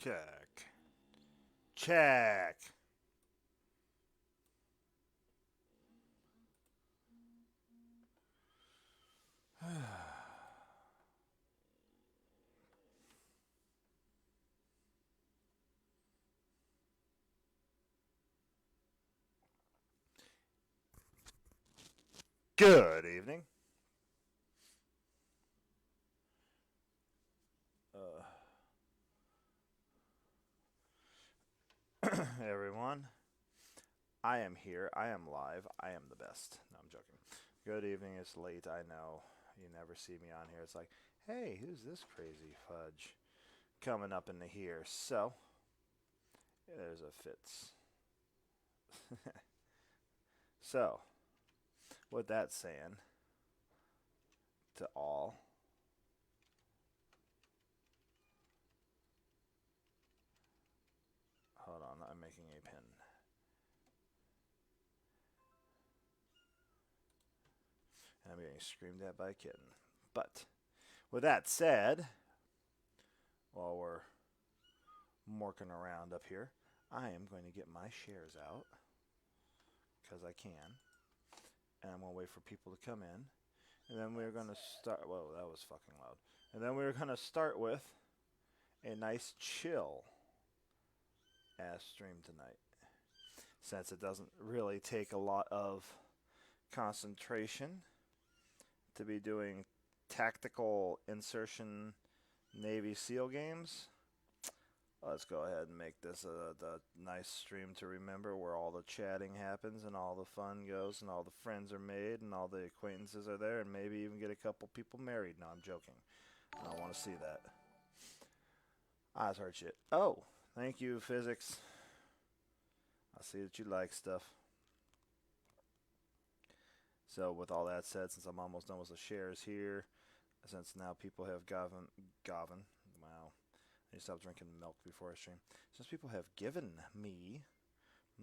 Check. Check. Good evening. Uh, everyone. I am here. I am live. I am the best. No, I'm joking. Good evening. It's late. I know. You never see me on here. It's like, hey, who's this crazy fudge coming up into here? So, there's a Fitz. So, with that saying, to all, hold on, I'm making a pin. And I'm getting screamed at by a kitten. But, with that said, while we're morking around up here, I am going to get my shares out because I can. And I'm going to wait for people to come in. And then we're going to start. Whoa, that was fucking loud. And then we're going to start with a nice chill ass stream tonight. Since it doesn't really take a lot of concentration to be doing tactical insertion Navy SEAL games. Let's go ahead and make this a nice stream to remember where all the chatting happens and all the fun goes and all the friends are made and all the acquaintances are there and maybe even get a couple people married. No, I'm joking. I don't want to see that. Eyes hurt shit. Oh, thank you, physics. I see that you like stuff. So with all that said, since I'm almost done with the shares here, since now people have gotten, wow. I need to stop drinking milk before I stream. Since people have given me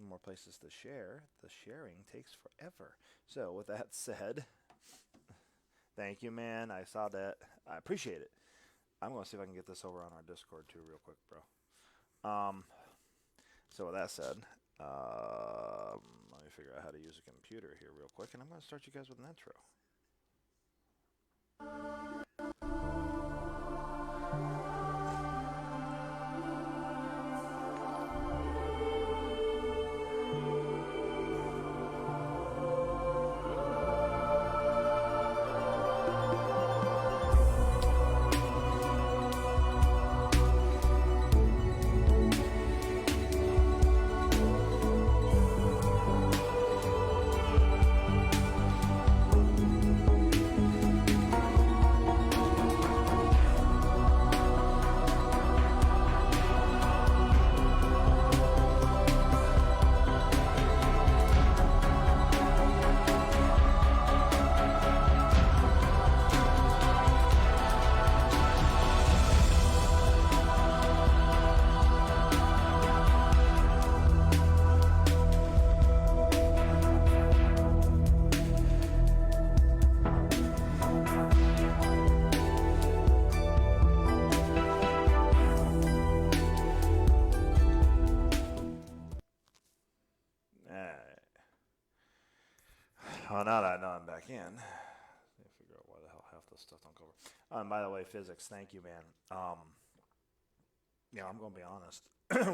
more places to share, the sharing takes forever. So with that said, thank you, man. I saw that. I appreciate it. I'm going to see if I can get this over on our Discord too real quick, bro. So with that said, let me figure out how to use a computer here real quick, and I'm going to start you guys with an intro. Well, now that I know I'm back in, let me figure out why the hell half this stuff don't cover. And by the way, physics, thank you, man. Yeah, I'm going to be honest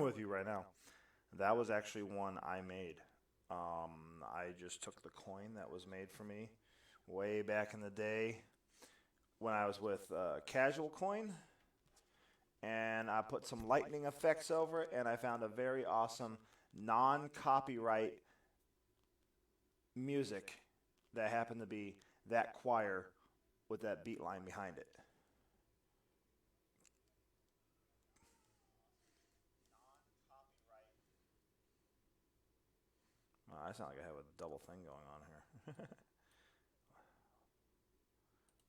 with you right now. That was actually one I made. I just took the coin that was made for me way back in the day when I was with Casual Coin, and I put some lightning effects over it, and I found a very awesome non-copyright music that happened to be that choir with that beat line behind it. I sound like I have a double thing going on here.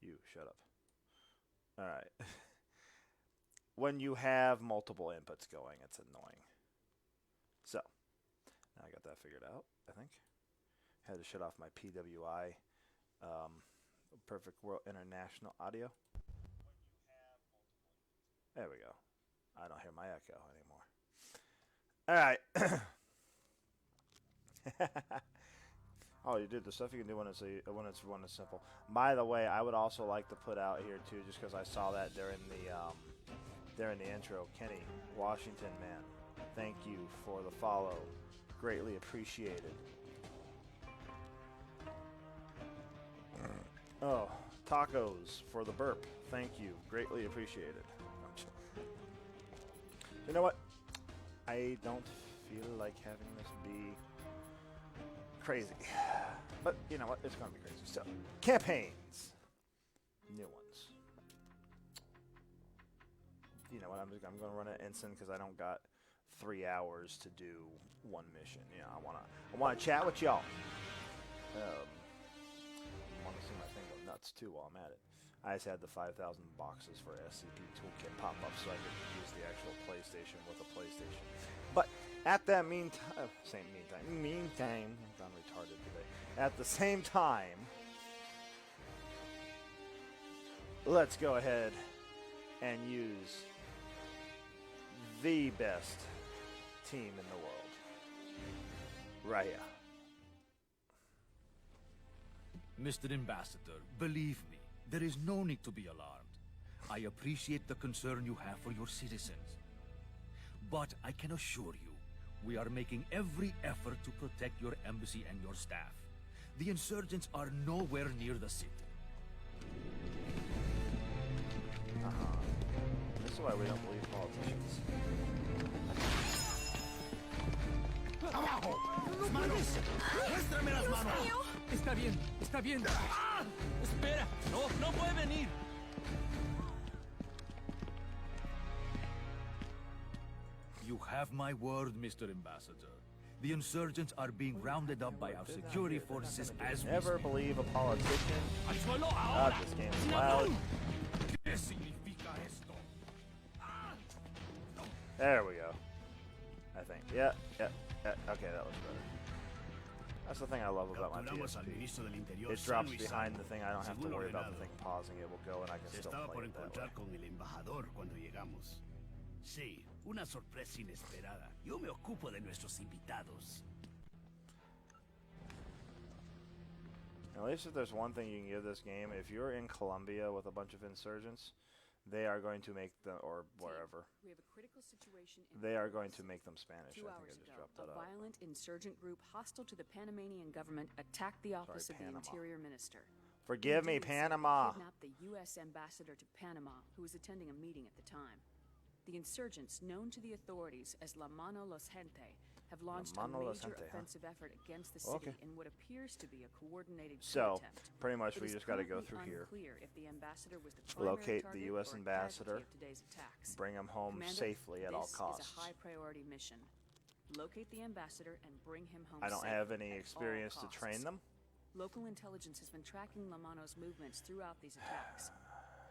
You, shut up. All right. When you have multiple inputs going, it's annoying. So, now I got that figured out, I think. Had to shut off my PWI, Perfect World International Audio. There we go. I don't hear my echo anymore. All right. Oh, you did the stuff you can do when it's simple. By the way, I would also like to put out here too, just because I saw that during the intro. Kenny Washington, man, thank you for the follow, greatly appreciated. Oh, tacos for the burp, thank you, greatly appreciated. You know what? I don't feel like having this be crazy, but you know what? It's gonna be crazy. So, campaigns, new ones. You know what? I'm gonna run an instant because I don't got 3 hours to do one mission. Yeah, I wanna chat with y'all. I want to see my thing go nuts too while I'm at it. I just had the 5,000 boxes for SCP Toolkit pop up so I could use the actual PlayStation with a PlayStation. But at that meantime, I've gone retarded today. At the same time, let's go ahead and use the best team in the world. Right here. Mr. Ambassador, believe me, there is no need to be alarmed. I appreciate the concern you have for your citizens. But I can assure you, we are making every effort to protect your embassy and your staff. The insurgents are nowhere near the city. This is why we don't believe politicians. ¡Abajo! ¡Las manos! ¡Muéstrame las manos! Está bien, está bien. ¡Ah! ¡Espera! No puede venir. You have my word, Mr. Ambassador. The insurgents are being rounded up by our security forces as we Never believe a politician. God, this game is loud. ¿Qué significa esto? There we go. I think. Yeah. Okay, that was better. That's the thing I love about my PSP. It drops behind the thing. I don't have to worry about the thing pausing. It will go and I can still play it that way. con el embajador cuando llegamos. Sí, una sorpresa inesperada. Yo me ocupo de nuestros invitados. At least if there's one thing you can give this game, if you're in Colombia with a bunch of insurgents, they are going to make them, or wherever, we have a critical situation they are going to make them Spanish. 2 I think hours I just ago, dropped that a out. violent insurgent group hostile to the Panamanian government attacked the office of the Panama. Interior Minister. Forgive me, In doing so, Panama. they kidnapped the U.S. ambassador to Panama, who was attending a meeting at the time. The insurgents, known to the authorities as La Mano Los Gente, have launched a major offensive effort against the city in what appears to be a coordinated coup attempt. Pretty much we It is just got to go currently through here. unclear if the ambassador was the primary Locate target the U.S. or a ambassador, casualty of today's attacks. bring him home Commander, safely at all costs. This is a high-priority mission. Locate the ambassador and bring him home I don't safe have any at experience all to train costs. them. Local intelligence has been tracking Lamano's movements throughout these attacks.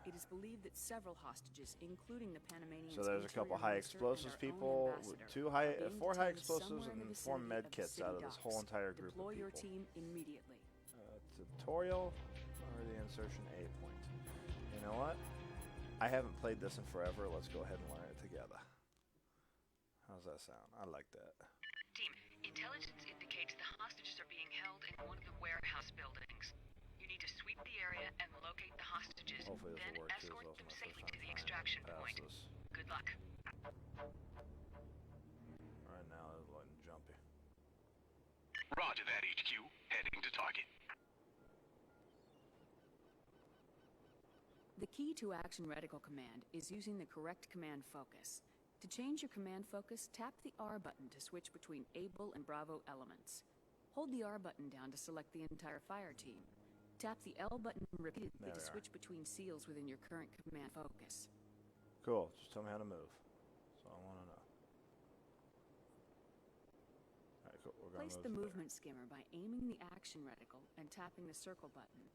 It is believed that several hostages, including the Panamanian, So there's a couple high explosives people, 4 high explosives, and 4 med kits out of this whole entire group Deploy of your people. team immediately. Tutorial or the insertion A point. You know what? I haven't played this in forever. Let's go ahead and learn it together. How's that sound? I like that. Team, intelligence indicates the hostages are being held in one of the warehouse buildings. You need to sweep the area and locate the hostages, Hopefully this then will work too, escort as well them as safely my to first the time extraction trying to point. pass this. Good luck. Right now it's looking jumpy. Roger that, HQ. Heading to target. The key to Action Reticle Command is using the correct command focus. To change your command focus, tap the R button to switch between Able and Bravo elements. Hold the R button down to select the entire fire team. Tap the L button repeatedly to switch between SEALs within your current command focus. Cool. Just tell me how to move. That's all I want to know. Alright, cool. We're going Place to the movement skimmer by aiming the action reticle and tapping the circle button.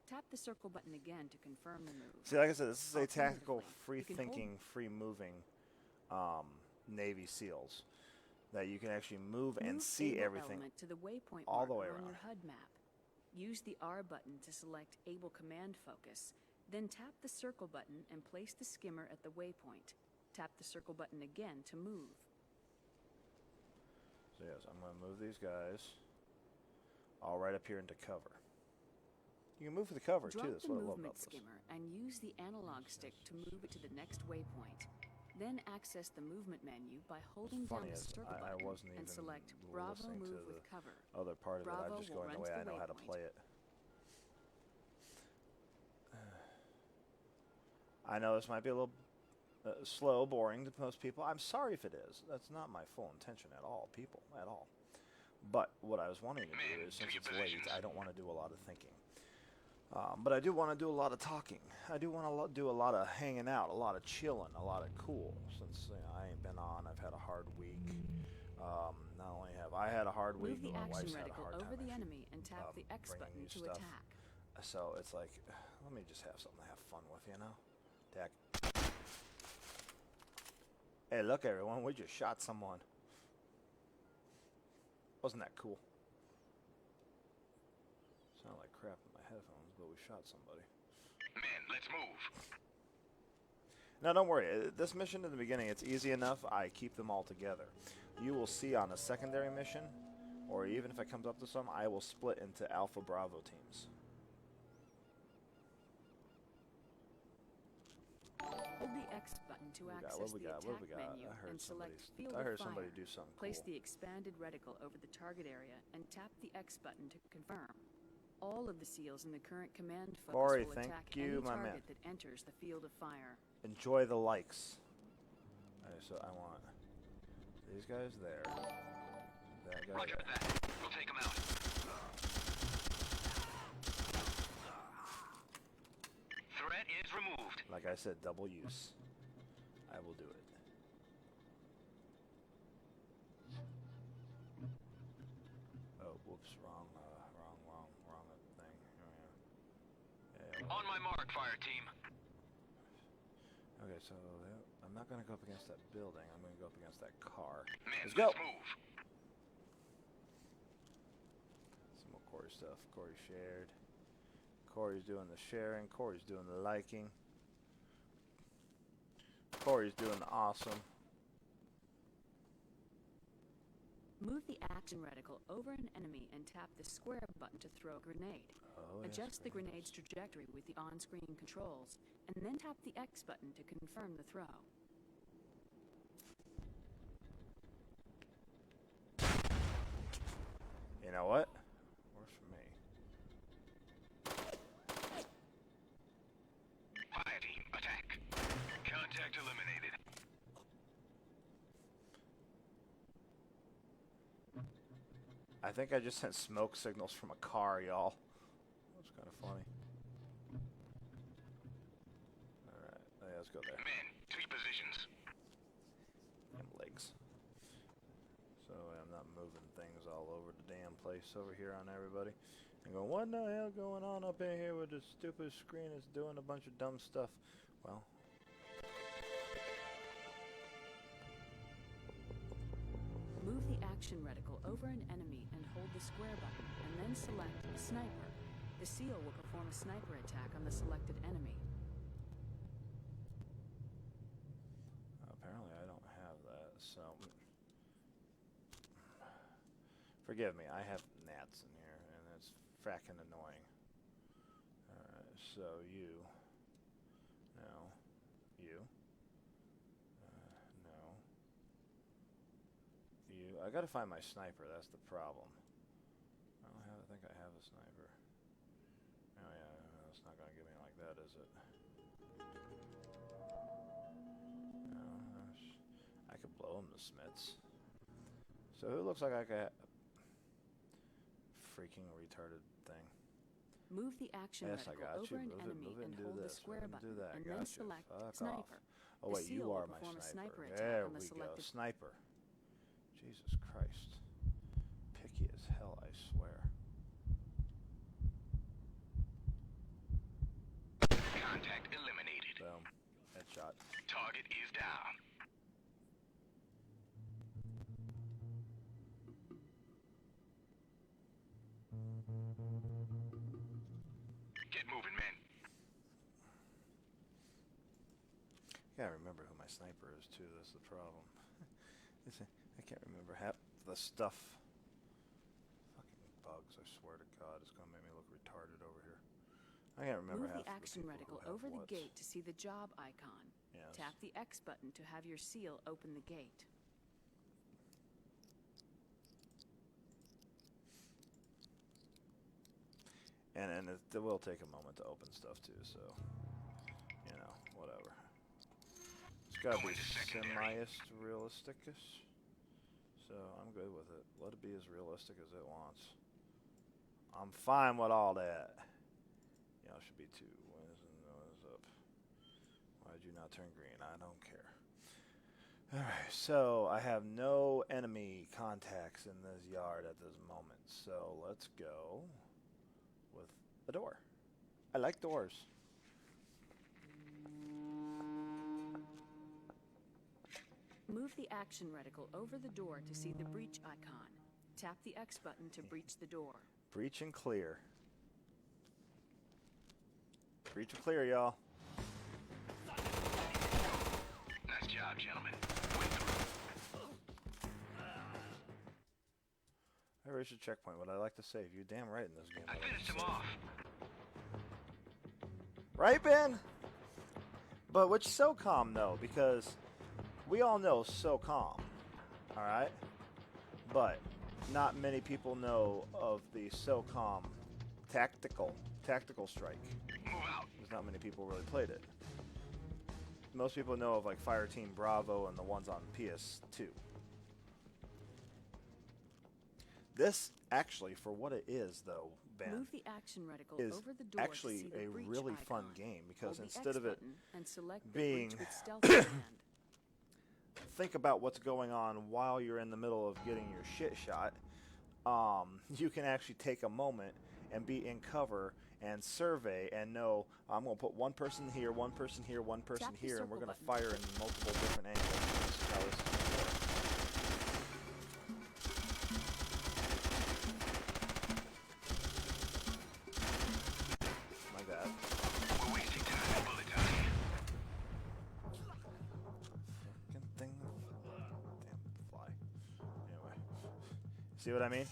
Tap the circle button again to confirm the move. See, like I said, this is a tactical, Alternatively, you can free-thinking, free-moving Navy SEALs that you can actually move and see Able everything element to the waypoint all the way marker on around. your HUD map. Use the R button to select Able Command Focus, then tap the circle button and place the skimmer at the waypoint. Tap the circle button again to move. So yes, I'm going to move these guys all right up here into cover. You can move for the cover Drop too. That's the what I love movement about this. skimmer and use the analog stick to move it to the next waypoint. Then access the movement menu by holding down Funny the is, circle I button wasn't and even select Bravo listening to Move the with cover. other part of it. Bravo I'm just will going the run way to I the know how to waypoint. play it. I know this might be a little slow, boring to most people. I'm sorry if it is. That's not my full intention at all, people, at all. But what I was wanting to do is, since it's late, I don't want to do a lot of thinking. But I do want to do a lot of talking. I do want to do a lot of hanging out, a lot of chilling, a lot of cool. Since I ain't been on, I've had a hard week. Not only have I had a hard week, Move the but my action wife's had a reticle hard over time the actually, enemy and tap the X bringing button you to stuff. attack. So it's like, let me just have something to have fun with, you know? Attack. Hey, look, everyone, we just shot someone. Wasn't that cool? Sound like crap in my headphones, but we shot somebody. Men, let's move. Now, don't worry. This mission in the beginning, it's easy enough. I keep them all together. You will see on a secondary mission, or even if it comes up to some, I will split into Alpha Bravo teams. Hold the X button to access What we the got? attack What we got? menu I heard and select Field I heard of Fire. somebody do something Place cool. the expanded reticle over the target area and tap the X button to confirm. All of the SEALs in the current command focus Corey, will thank attack you, any my target man. that enters the field of fire. Enjoy the likes. Alright, so I want these guys there. That guy Roger there. that. We'll take him out. Threat is removed. Like I said, double use. I will do it. Oh, whoops, wrong thing. Yeah. On my mark, fire team. Okay, so I'm not gonna go up against that building. I'm gonna go up against that car. Men, Let's go. let's move. Some more Corey stuff. Corey shared. Corey's doing the sharing. Corey's doing the liking. Corey's doing the awesome. Move the action reticle over an enemy and tap the square button to throw a grenade. Oh, yes, Adjust the grenades. grenade's trajectory with the on-screen controls, and then tap the X button to confirm the throw. You know what? Works for me. Fire team, attack. Contact eliminated. I think I just sent smoke signals from a car, y'all. That's kind of funny. Alright, yeah, let's go there. Men, take positions. Damn legs. So I'm not moving things all over the damn place over here on everybody. And going, what the hell going on up in here with this stupid screen? It's doing a bunch of dumb stuff. Well. Move the action reticle over an enemy and hold the square button, and then select Sniper. The SEAL will perform a sniper attack on the selected enemy. Apparently I don't have that, so... Forgive me, I have gnats in here, and it's frackin' annoying. Alright, so you... No. You. No. You. I gotta find my sniper, that's the problem. I think I have a sniper. Oh yeah, it's not gonna give me like that, is it? No, I could blow him to smits. So who looks like I could... Freaking retarded thing. Move the action Yes, I reticle got over you. an Move enemy it and and do hold the this. square Move it and button, do that. and Got then you. select Fuck Sniper. off. Oh The wait, SEAL you will are my perform a sniper. sniper attack There on the we go. selected- Sniper. Jesus Christ. Picky as hell, I swear. Contact eliminated. Boom. Headshot. Target is down. Get moving, men. Gotta remember who my sniper is too. That's the problem. I can't remember half the stuff. Fucking bugs! I swear to God, it's gonna make me look retarded over here. I can't remember Move half the action the reticle people who have over the what's. gate to see the job icon. Yes. Tap the X button to have your seal open the gate. And it will take a moment to open stuff too, so you know, whatever. It's gotta be semi-ist realistic-ish. So I'm good with it. Let it be as realistic as it wants. I'm fine with all that. Y'all should be too. What is up? Why'd you not turn green? I don't care. Alright, so I have no enemy contacts in this yard at this moment. So let's go with a door. I like doors. Move the action reticle over the door to see the breach icon. Tap the X button to breach the door. Breach and clear. Breach and clear, y'all. Nice job, gentlemen. I reached a checkpoint. What I like to save. You damn right in this game. I finished him off. Right, Ben? But which SOCOM though? Because we all know SOCOM, alright? But not many people know of the SOCOM tactical strike. Move out. Because not many people really played it. Most people know of like Fireteam Bravo and the ones on PS2. This actually, for what it is though, Ben, Move the action reticle is over the door actually to see the a breach really icon. fun game because Hold the instead X of it button and select the being breach with stealth command. think about what's going on while you're in the middle of getting your shit shot, you can actually take a moment and be in cover and survey and know I'm going to put one person here, one person here, one person Tap the here, and we're circle going to button. fire in multiple different angles. This is how this is gonna work. Like that. We're wasting time. Bullet time. Fucking thing. Damn fly. Anyway. See what I mean?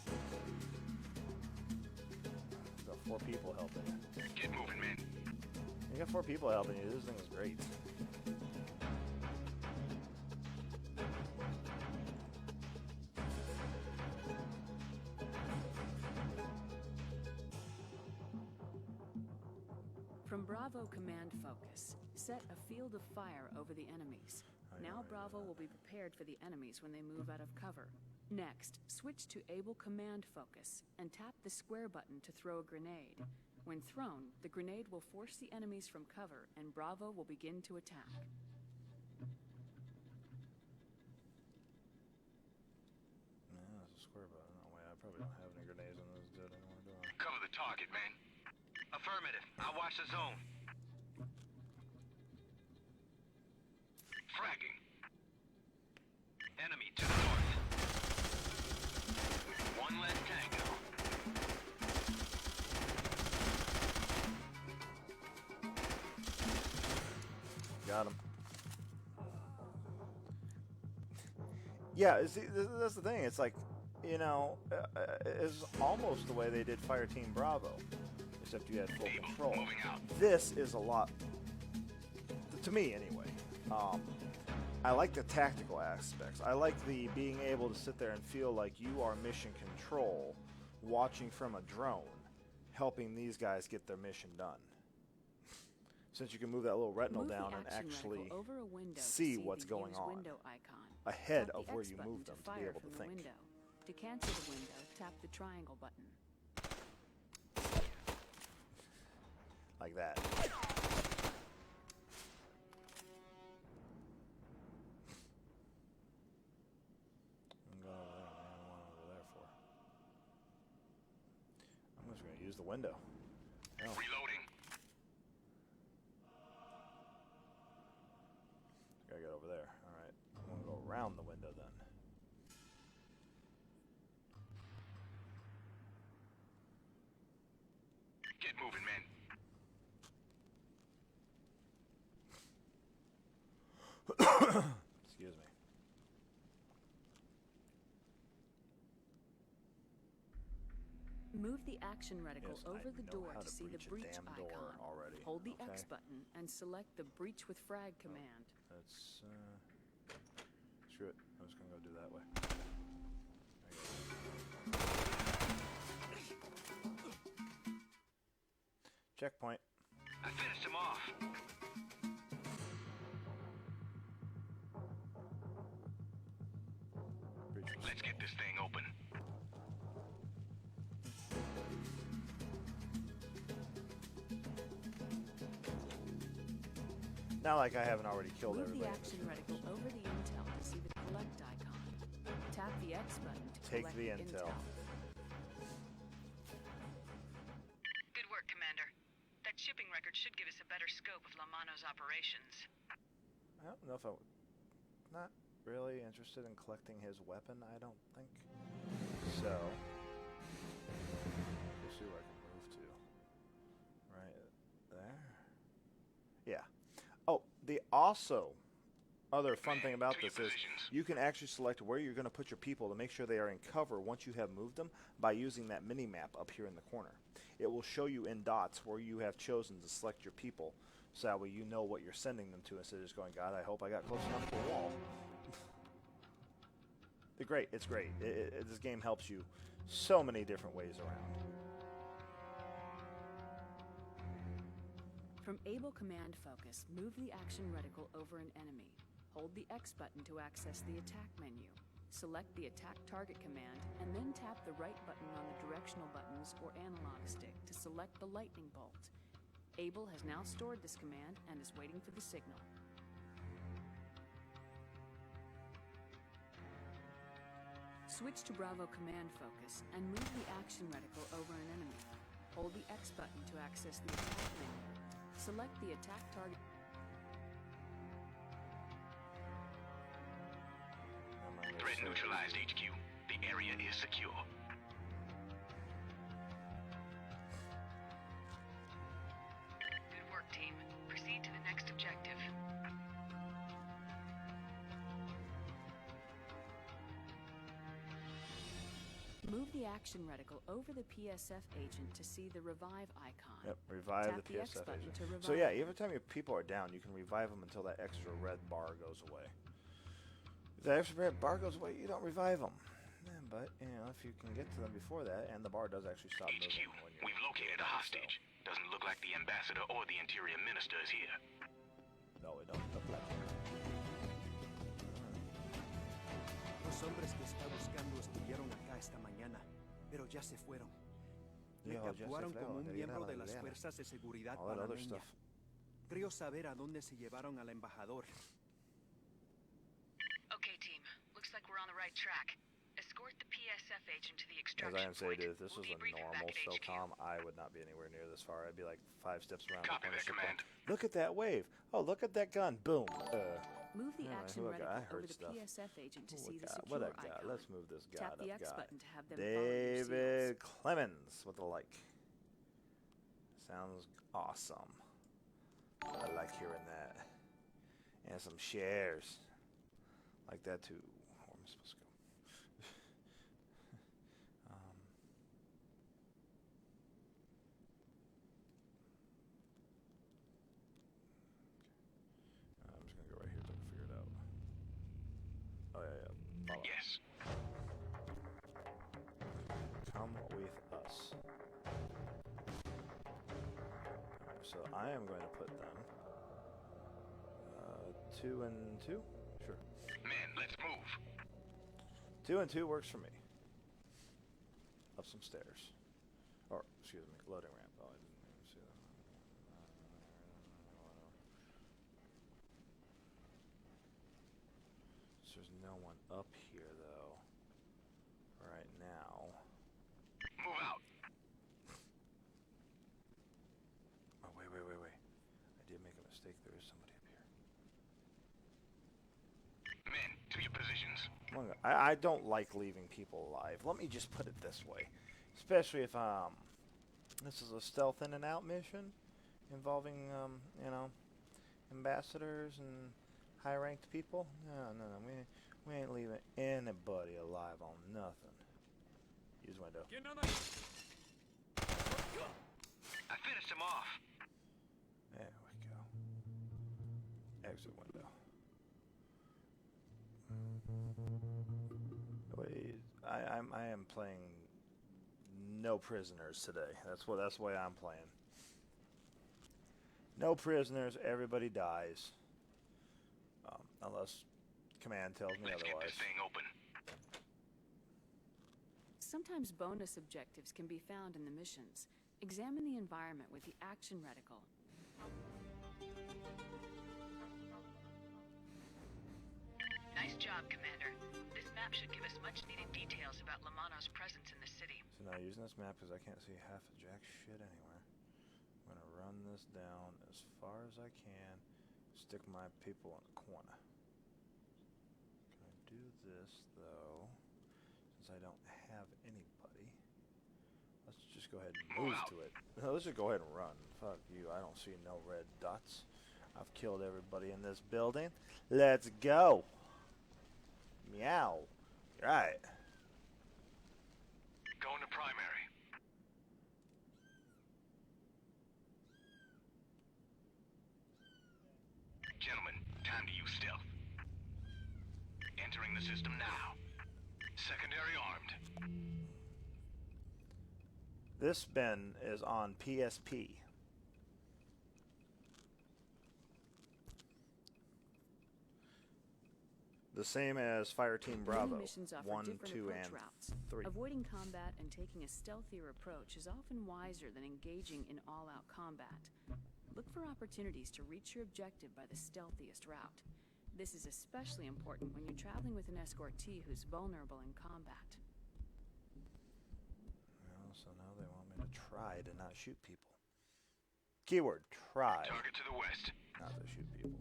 Got 4 people helping you. Get moving, man. You got 4 people helping you. This thing is great. From Bravo Command Focus, set a field of fire over the enemies. Now Bravo will be prepared for the enemies when they move out of cover. Next, switch to Able Command Focus and tap the square button to throw a grenade. When thrown, the grenade will force the enemies from cover and Bravo will begin to attack. Yeah, that's a square button. No way, I probably don't have any grenades in this dude anymore, do I? Cover the target, man. Affirmative. I'll watch the zone. Fragging. Enemy to the north. One less tango. Got him. Yeah, see, that's the thing. It's like, you know, it's almost the way they did Fireteam Bravo, except you had full Able. control. Moving out. This is a lot, to me anyway. I like the tactical aspects. I like the being able to sit there and feel like you are mission control, watching from a drone, helping these guys get their mission done. Since you can move that little retinal Move the down and action actually reticle over a window to see what's the going Use on window icon. ahead Tap of the where X you button move them to be fire able to from the think. window. To cancel the window, tap the triangle button. Like that. I'm going over there, man. I want over there for. I'm just going to use the window. Oh, Reloading. gotta get over there. All right. I'm going to go around the window then. Get moving, man. Excuse me. Move the action reticle Yes, I over the know door how to see the breach a breach damn door icon. already. Hold the Okay. X button and select the breach with frag command. Let's screw it. I'm just gonna go do that way. Checkpoint. I finished him off. Breach was Let's get this thing open. not like I haven't already killed Move the everybody. action reticle over the intel to see the collect icon. Tap the X button to Take collect the intel. Good work, Commander. That shipping record should give us a better scope of Lamano's operations. I don't know if I'm not really interested in collecting his weapon, I don't think. So, let's see where I can move to. Right there. Yeah. Oh, the other fun thing about this is you can actually select where you're going to put your people to make sure they are in cover once you have moved them by using that mini-map up here in the corner. It will show you in dots where you have chosen to select your people, so that way you know what you're sending them to instead of just going, God, I hope I got close enough to the wall. It's great. It's great. This game helps you so many different ways around. From Able Command Focus, move the action reticle over an enemy. Hold the X button to access the attack menu. Select the attack target command, and then tap the right button on the directional buttons or analog stick to select the lightning bolt. Able has now stored this command and is waiting for the signal. Switch to Bravo Command Focus and move the action reticle over an enemy. Hold the X button to access the attack menu. Select the attack target. Threat neutralized, HQ. The area is secure. Good work, team. Proceed to the next objective. Move the action reticle over the PSF agent to see the revive icon. Yep, revive Tap the the X PSF button agent. to revive So yeah, them. every time your people are down, you can revive them until that extra red bar goes away. If that extra red bar goes away, you don't revive them. But, you know, if you can get to them before that, and the bar does actually stop HQ, moving when you're... we've located a hostage. Doesn't look like the ambassador or the interior minister is here. No, it don't look like it. Los hombres que está buscando estuvieron acá esta mañana, pero ya se fueron. Me Yeah, ya se capturaron fueron, como un ya miembro de llegaron, las ya. fuerzas de seguridad All that other panameña. stuff. Creo saber a dónde se llevaron al embajador. Okay, team. Looks like we're on the right track. Escort the PSF agent to the As extraction I am saying, point. if this We'll was a debrief him normal back at HQ. SOCOM, I would not be anywhere near this far. I'd be like 5 steps around Copy the that corner. command. Look at that wave. Oh, look at that gun. Boom. Move the Anyway, action who I got? I reticle heard over the stuff. PSF agent to Who see I the got? secure What I got? icon. Let's move this guy. Tap the I've X got button to have them follow your David seals. Clemens with the like. Sounds awesome. I like hearing that. And some shares. Like that too. Where am I supposed to go? I'm just gonna go right here till I figure it out. Oh yeah, yeah. Follow. Yes. Come with us. Alright, so I am going to put them 2 and 2. Sure. Men, let's move. 2 and 2 works for me. Up some stairs. Or, excuse me, loading ramp. Oh, I didn't even see that. So there's no one up here, though. Right now. Move out. Oh, wait. I did make a mistake. There is somebody up here. Men, to your positions. I don't like leaving people alive. Let me just put it this way. Especially if this is a stealth in and out mission involving you know, ambassadors and high-ranked people? No. We ain't leaving anybody alive on nothing. Use window. I finished him off. There we go. Exit window. Wait, I am playing no prisoners today. That's the way I'm playing. No prisoners. Everybody dies. Unless command tells me Let's get otherwise. this thing open. Sometimes bonus objectives can be found in the missions. Examine the environment with the action reticle. Nice job, Commander. This map should give us much-needed details about Lamano's presence in the city. So now using this map because I can't see half a jack shit anywhere. I'm gonna run this down as far as I can. Stick my people in the corner. Can I do this though? Since I don't have anybody, let's just go ahead and move to it. No, let's just go ahead and run. Fuck you! I don't see no red dots. I've killed everybody in this building. Let's go. Meow. Right. Going to primary. Gentlemen, time to use stealth. Entering the system now. Secondary armed. This bin is on PSP. The same as Fireteam Bravo. Many missions offer 1, different 2, approach and routes. 3. Avoiding combat and taking a stealthier approach is often wiser than engaging in all-out combat. Look for opportunities to reach your objective by the stealthiest route. This is especially important when you're traveling with an escortee who's vulnerable in combat. Well, so now they want me to try to not shoot people. Keyword, try. Target to the west. Not to shoot people.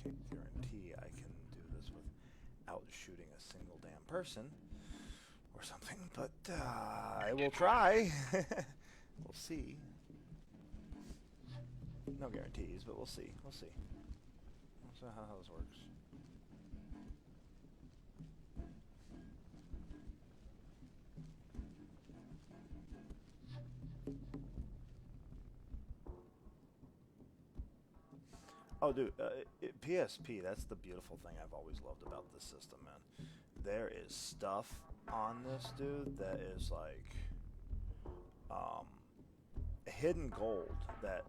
Can't guarantee I can do this without shooting a single damn person or something, but I will try. We'll see. No guarantees, but we'll see. We'll see. We'll see how this works. Oh, dude, PSP, that's the beautiful thing I've always loved about this system, man. There is stuff on this, dude, that is like hidden gold that,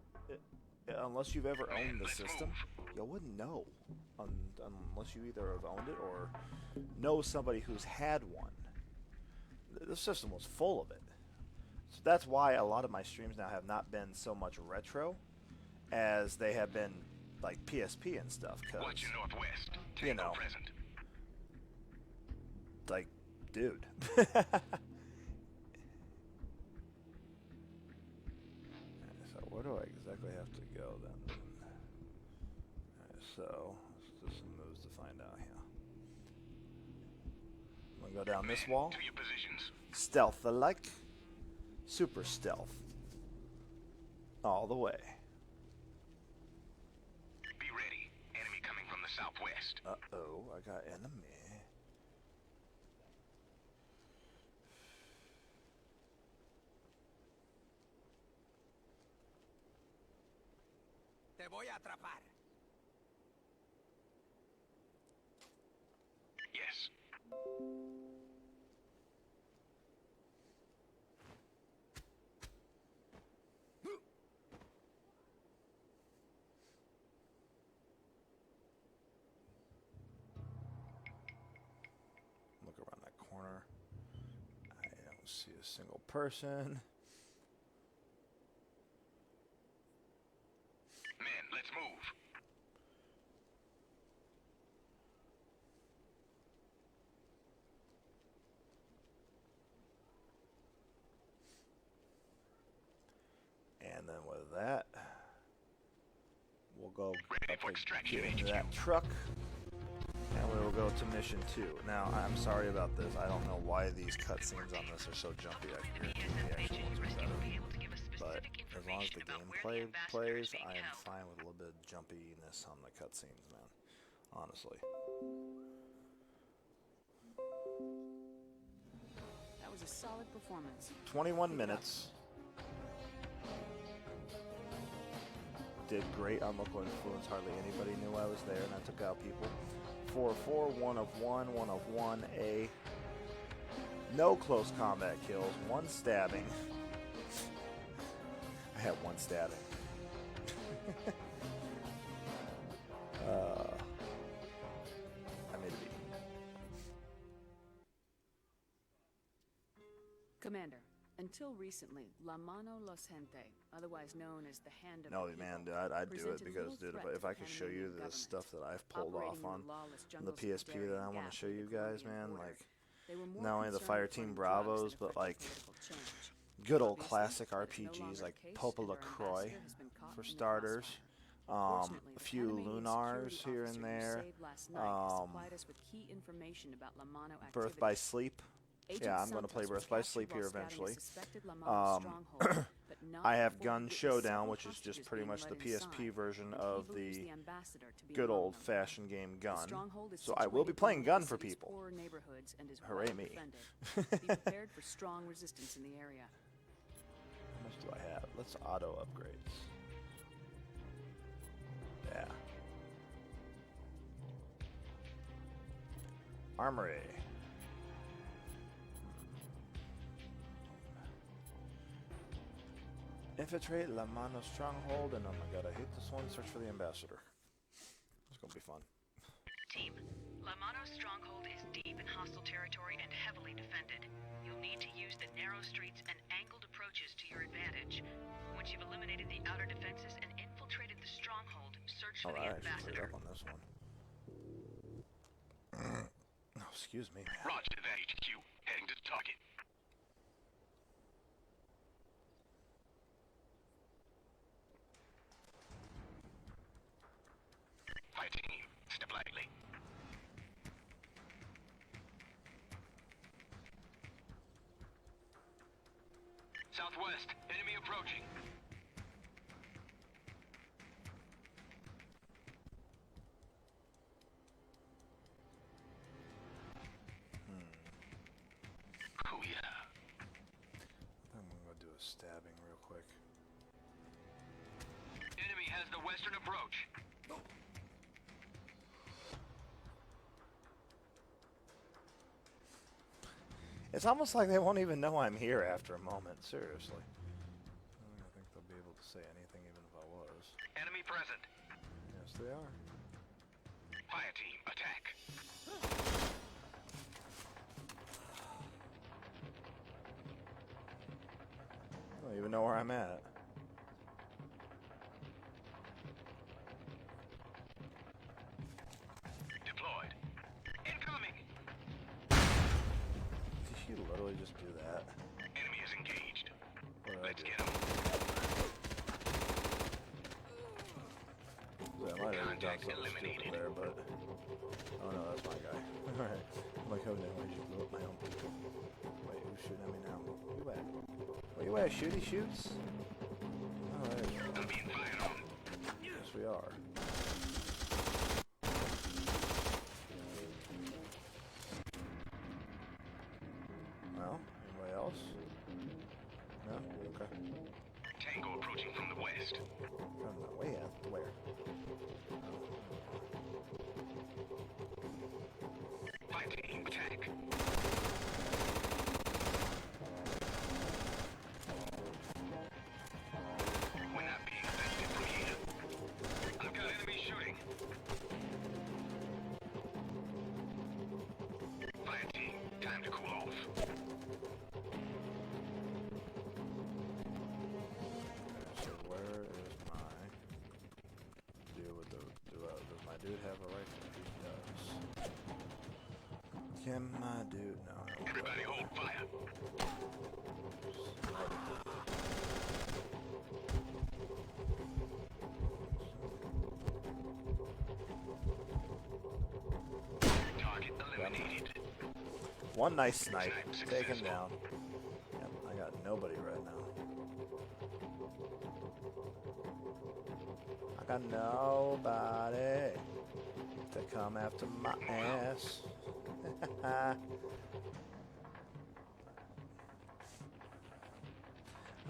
unless you've ever owned the system, you wouldn't know unless you either have owned it or know somebody who's had one. This system was full of it. So that's why a lot of my streams now have not been so much retro as they have been like PSP and stuff, cause Watch your northwest. you know, Present. like, dude. So where do I exactly have to go then? Alright, so let's do some moves to find out here. I'm gonna go down this wall. To your positions. Stealth like, super stealth, all the way. Be ready. Enemy coming from the southwest. Uh-oh, I got enemy. Te voy a atrapar. Yes. Look around that corner. I don't see a single person. Men, let's move. And then with that, we'll go Ready up for and extraction, get into HQ. that truck, and we'll will go to mission 2. Now, I'm sorry about this. I don't know why these cutscenes on this are so jumpy. I can guarantee the actual ones are better. But as long as the gameplay plays, I am fine with a little bit of jumpiness on the cutscenes, man. Honestly. That was a solid performance. 21 minutes. Did great on local influence. Hardly anybody knew I was there, and I took out people. 4-4, 1 of 1, 1 of 1A. No close combat kills, 1 stabbing. I had 1 stabbing. I made a beat. Commander, until recently, La Mano Los Gente, otherwise known as the Hand of No, the man, People, dude, I'd do it presented because, little dude, threat if to I could show you Panamanian the government. stuff that I've pulled Operating off in on the lawless the jungles of PSP Darien that I want Gap to show near you the guys, Colombian man, border, like, they were more not only the concerned with Fireteam funding drugs Bravos, than but effecting like political change. good old Obviously, classic that is no RPGs longer like the case, Popa and our LaCroix, ambassador has been caught for in the starters. crossfire. A Fortunately, the few Panamanian Lunars security here officer and you there. saved last night has supplied us with key information about La Mano Birth by activities. Sleep. Agent Yeah, I'm going to play Santos was Birth by captured Sleep while here scouting a eventually. suspected La Mano stronghold, but not I have before Gun he witnessed Showdown, several which is just hostages pretty being much the led PSP inside, version and he of believes the ambassador to be good among old them. fashioned game The Gun. stronghold is So I will be situated in playing one Gun of the for city's people. poorer neighborhoods and is Hooray well me. defended. Be prepared for strong resistance in the area. How much do I have? Let's auto upgrades. Yeah. Armory. Infiltrate La Mano stronghold, and oh my god, I hate this one. Search for the ambassador. It's gonna be fun. Team, La Mano's stronghold is deep in hostile territory and heavily defended. You'll need to use the narrow streets and angled approaches to your advantage. Once you've eliminated the outer defenses and infiltrated the stronghold, search for the Alright, I should put it ambassador. up on this one. Oh, excuse me. Roger that, HQ. Heading to the target. Fire team, step lightly. Southwest, enemy approaching. Oh yeah. I'm gonna go do a stabbing real quick. Enemy has the western approach. It's almost like they won't even know I'm here after a moment. Seriously. I don't think they'll be able to say anything even if I was. Enemy present. Yes, they are. Fire team, attack. I don't even know where I'm at. Deployed. Incoming. Did she literally just do that? Enemy is engaged. What did I Let's do? get him. I might have done Contact something eliminated. stupid there, but... Oh no, that's my guy. Alright. I'm like, oh no, I just blew up my own people. Wait, who's shooting at me now? Where you at? Where you at? Shooty shoots? Oh, there you go. I'm being fired on. Yes, we are. Well, anybody else? No? Okay. Tango approaching from the west. From the way out. Where? Fire team, attack. We're not being affected from here. I've got enemy shooting. Fire team, time to cool off. So where is my deal with the does my dude have a rifle? He does. Can my dude no. Everybody hold fire. Target eliminated. One nice snipe. Snipe Take him successful. down. Yep, I got nobody right now. I got nobody to come after my ass. I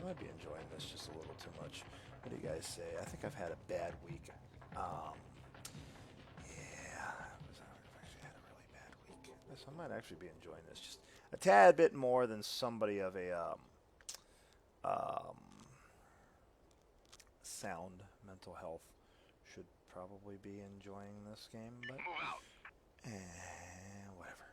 might be enjoying this just a little too much. What do you guys say? I think I've had a bad week. Yeah, I've actually had a really bad week. So I might actually be enjoying this just a tad bit more than somebody of a sound mental health should probably be enjoying this game, but Move out. whatever.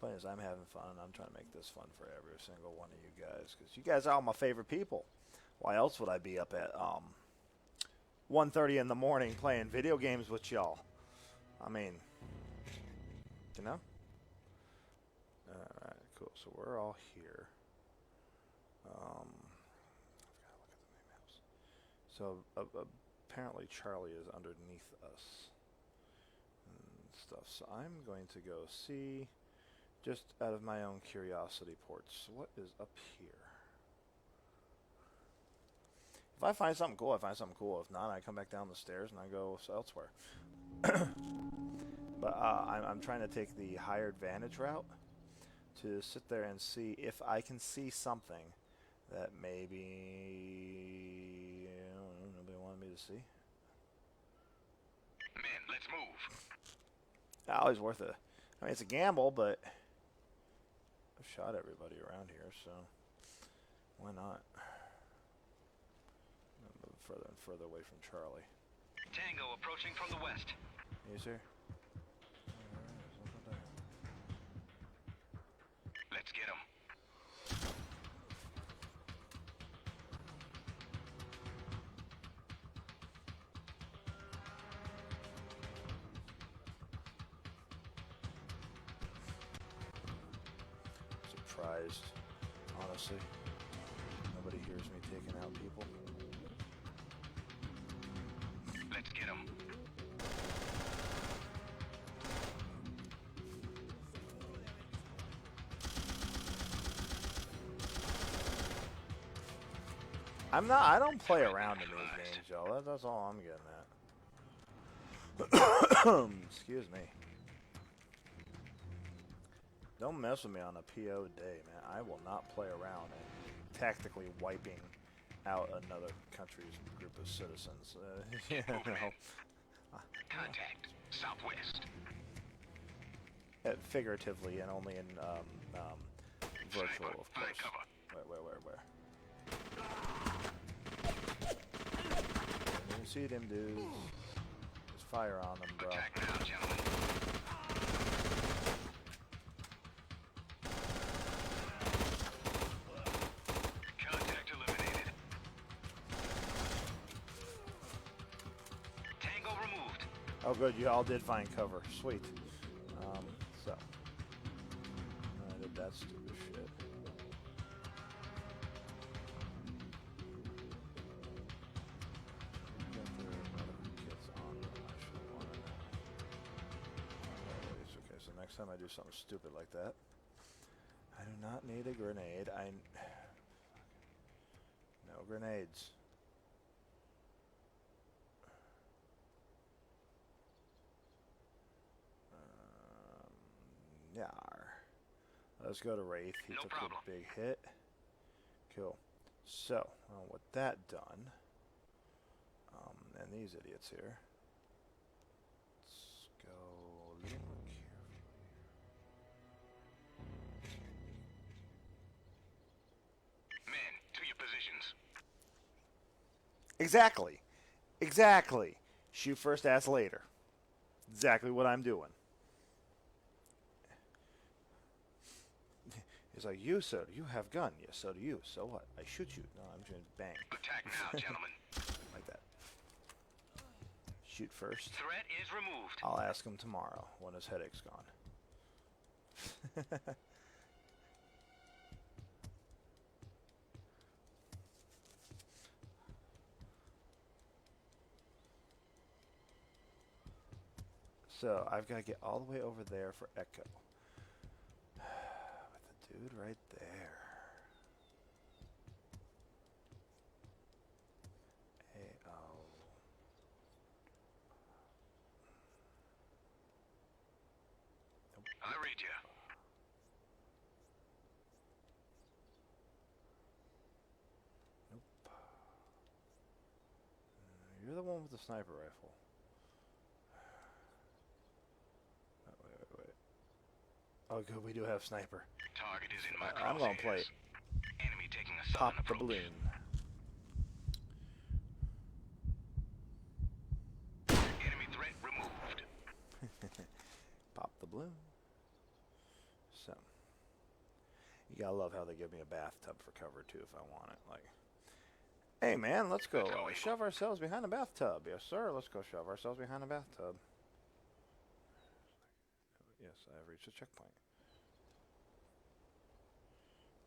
Point is, I'm having fun, and I'm trying to make this fun for every single one of you guys, because you guys are all my favorite people. Why else would I be up at 1:30 in the morning playing video games with y'all? I mean, you know? Alright, cool. So we're all here. I've got to look at the main maps. So apparently Charlie is underneath us and stuff. So I'm going to go see, just out of my own curiosity ports, what is up here. If I find something cool, I find something cool. If not, I come back down the stairs and I go elsewhere. But I'm trying to take the hired vantage route to sit there and see if I can see something that maybe nobody wanted me to see. Men, let's move. Always worth it. I mean, it's a gamble, but I've shot everybody around here, so why not? I'm moving further and further away from Charlie. Tango approaching from the west. You sir? Let's get him. Surprised, honestly. Nobody hears me taking out people. Let's get him. I don't play around in these games, y'all. That's all I'm getting at. Excuse me. Don't mess with me on a PO day, man. I will not play around and tactically wiping out another country's group of citizens. You know. Contact. Southwest. Figuratively and only in virtual, of Find course. cover. Where? You see them dudes. Just fire on them, bro. Attack now, gentlemen. Contact eliminated. Tango removed. Oh, good. You all did find cover. Sweet. So. I did that stupid shit. Got their medical kits on them. I should want to know. Anyways, okay, so next time I do something stupid like that, I do not need a grenade. No grenades. Yeah. Let's go to Wraith. He No took problem. a big hit. Cool. So, with that done, and these idiots here, let's go a little more carefully. Men, to your positions. Exactly. Shoot first, ask later. Exactly what I'm doing. He's like, you, sir, you have gun. Yes, so do you. So what? I shoot you. No, I'm going to bang. Attack now, gentlemen. Like that. Shoot first. Threat is removed. I'll ask him tomorrow when his headache's gone. So I've got to get all the way over there for Echo. With the dude right there. A-O. Nope. I read you. Nope. You're the one with the sniper rifle. Wait. Oh, good. We do have sniper. Target is in my crosshairs. I'm gonna play it. Enemy taking a Pop southern the approach. balloon. Enemy threat removed. Pop the balloon. So, you gotta love how they give me a bathtub for cover too if I want it. Like, hey man, let's go shove ourselves behind a bathtub. Yes sir, let's go shove ourselves behind a bathtub. Yes, I have reached a checkpoint.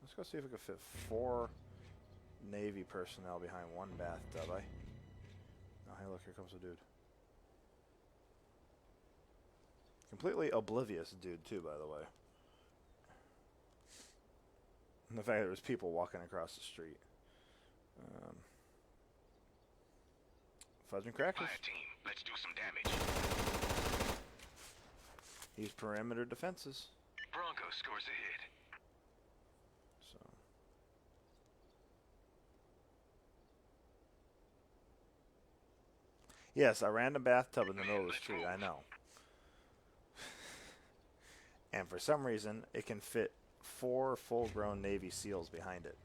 Let's go see if we can fit 4 Navy personnel behind one bathtub. Oh, hey, look, here comes a dude. Completely oblivious dude, too, by the way. And the fact that there was people walking across the street. Fudge and crackers. Fire team, let's do some damage. He's perimeter defenses. Bronco scores ahead. So. Yes, a random bathtub in the middle of the street, I know. And for some reason, it can fit 4 full-grown Navy SEALs behind it.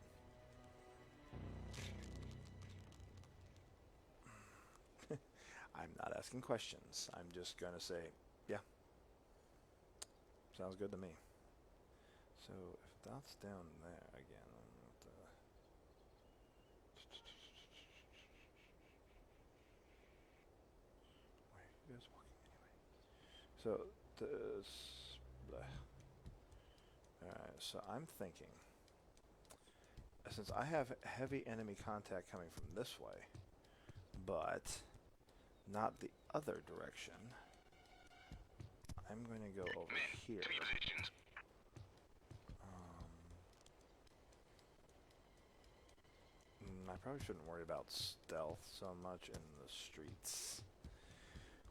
I'm not asking questions. I'm just going to say, yeah. Sounds good to me. So, if that's down there again, why are you guys walking anyway? So, this... Alright, so I'm thinking, since I have heavy enemy contact coming from this way, but not the other direction, I'm going to go over here. To your positions. I probably shouldn't worry about stealth so much in the streets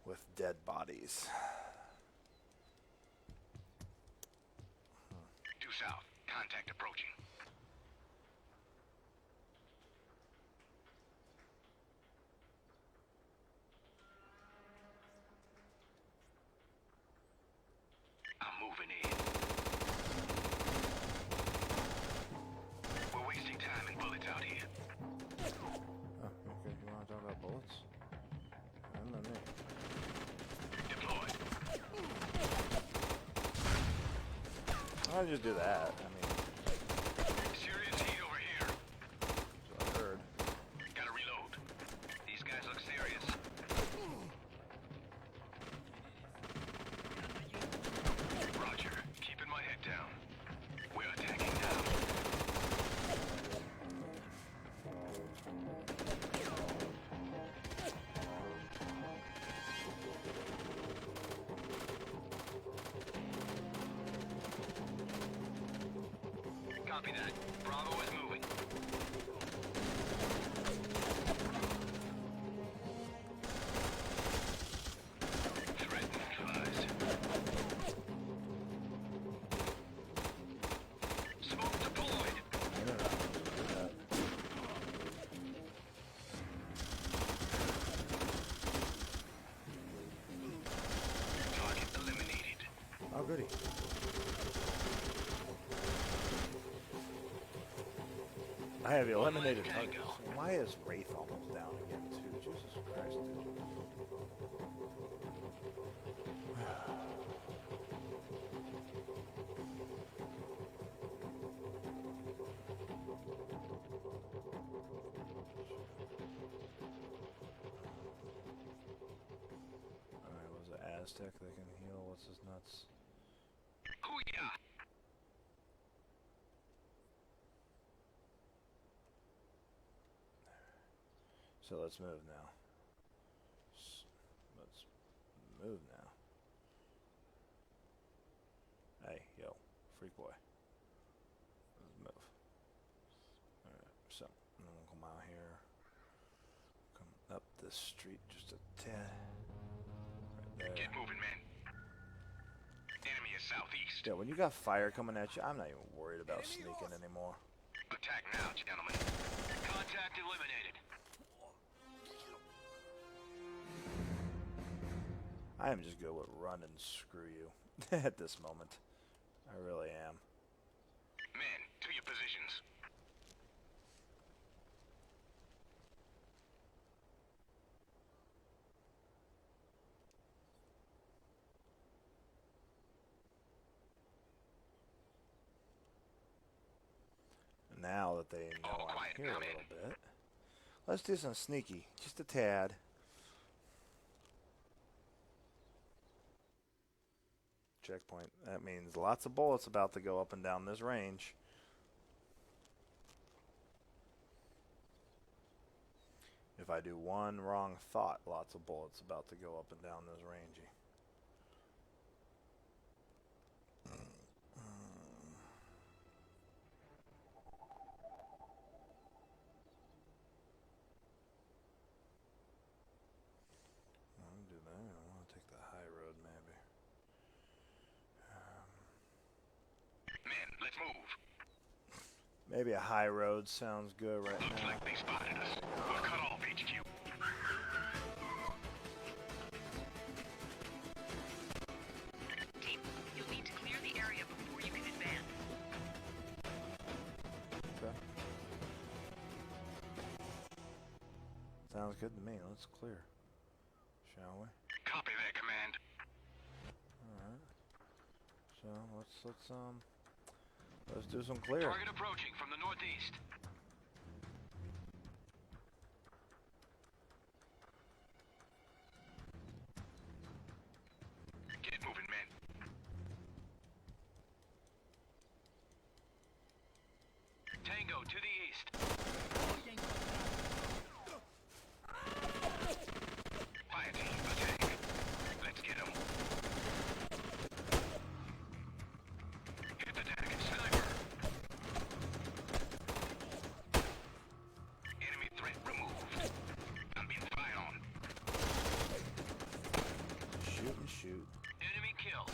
with dead bodies. Due south. Contact approaching. I'm moving in. We're wasting time and bullets out here. Oh, okay. You want to talk about bullets? I'm not me. Deployed. I'll just do that. I mean, Serious heat over here. that's what I heard. Gotta reload. These guys look serious. Roger. Keeping my head down. We're attacking now. Copy that. Bravo is moving. Threat neutralized. Smoke deployed. I don't know. Do that. Target eliminated. Oh, goody. I have eliminated targets. Why is Wraith almost down again, too? Jesus Christ, dude. Alright, was it Aztec that can heal? What's his nuts? Hoo-yah! So let's move now. Let's move now. freak boy. Let's move. Alright, so and then we'll come out here. Come up this street just a tad. Right there. Get moving, men. Enemy is southeast. Yeah, when you got fire coming at you, I'm not even worried about sneaking anymore. Attack now, gentlemen. Contact eliminated. I am just good with run and screw you at this moment. I really am. Men, to your positions. Now that they know All I'm quiet, here a come in. little bit, let's do some sneaky, just a tad. Checkpoint. That means lots of bullets about to go up and down this range. If I do one wrong thought, lots of bullets about to go up and down this rangey. I'll do that. I want to take the high road, maybe. Men, let's move. Maybe a high road sounds good right Looks now. like they spotted us. We'll cut off HQ. Team, you'll need to clear the area before you can advance. Okay. Sounds good to me. Let's clear, shall we? Copy that, command. All right. So let's do some clear. Target approaching from the northeast. Get moving, men. Tango to the east. Fire team, attack. Let's get 'em. Hit the target, sniper. Enemy threat removed. I'm being fired on. Shoot and shoot. Enemy killed.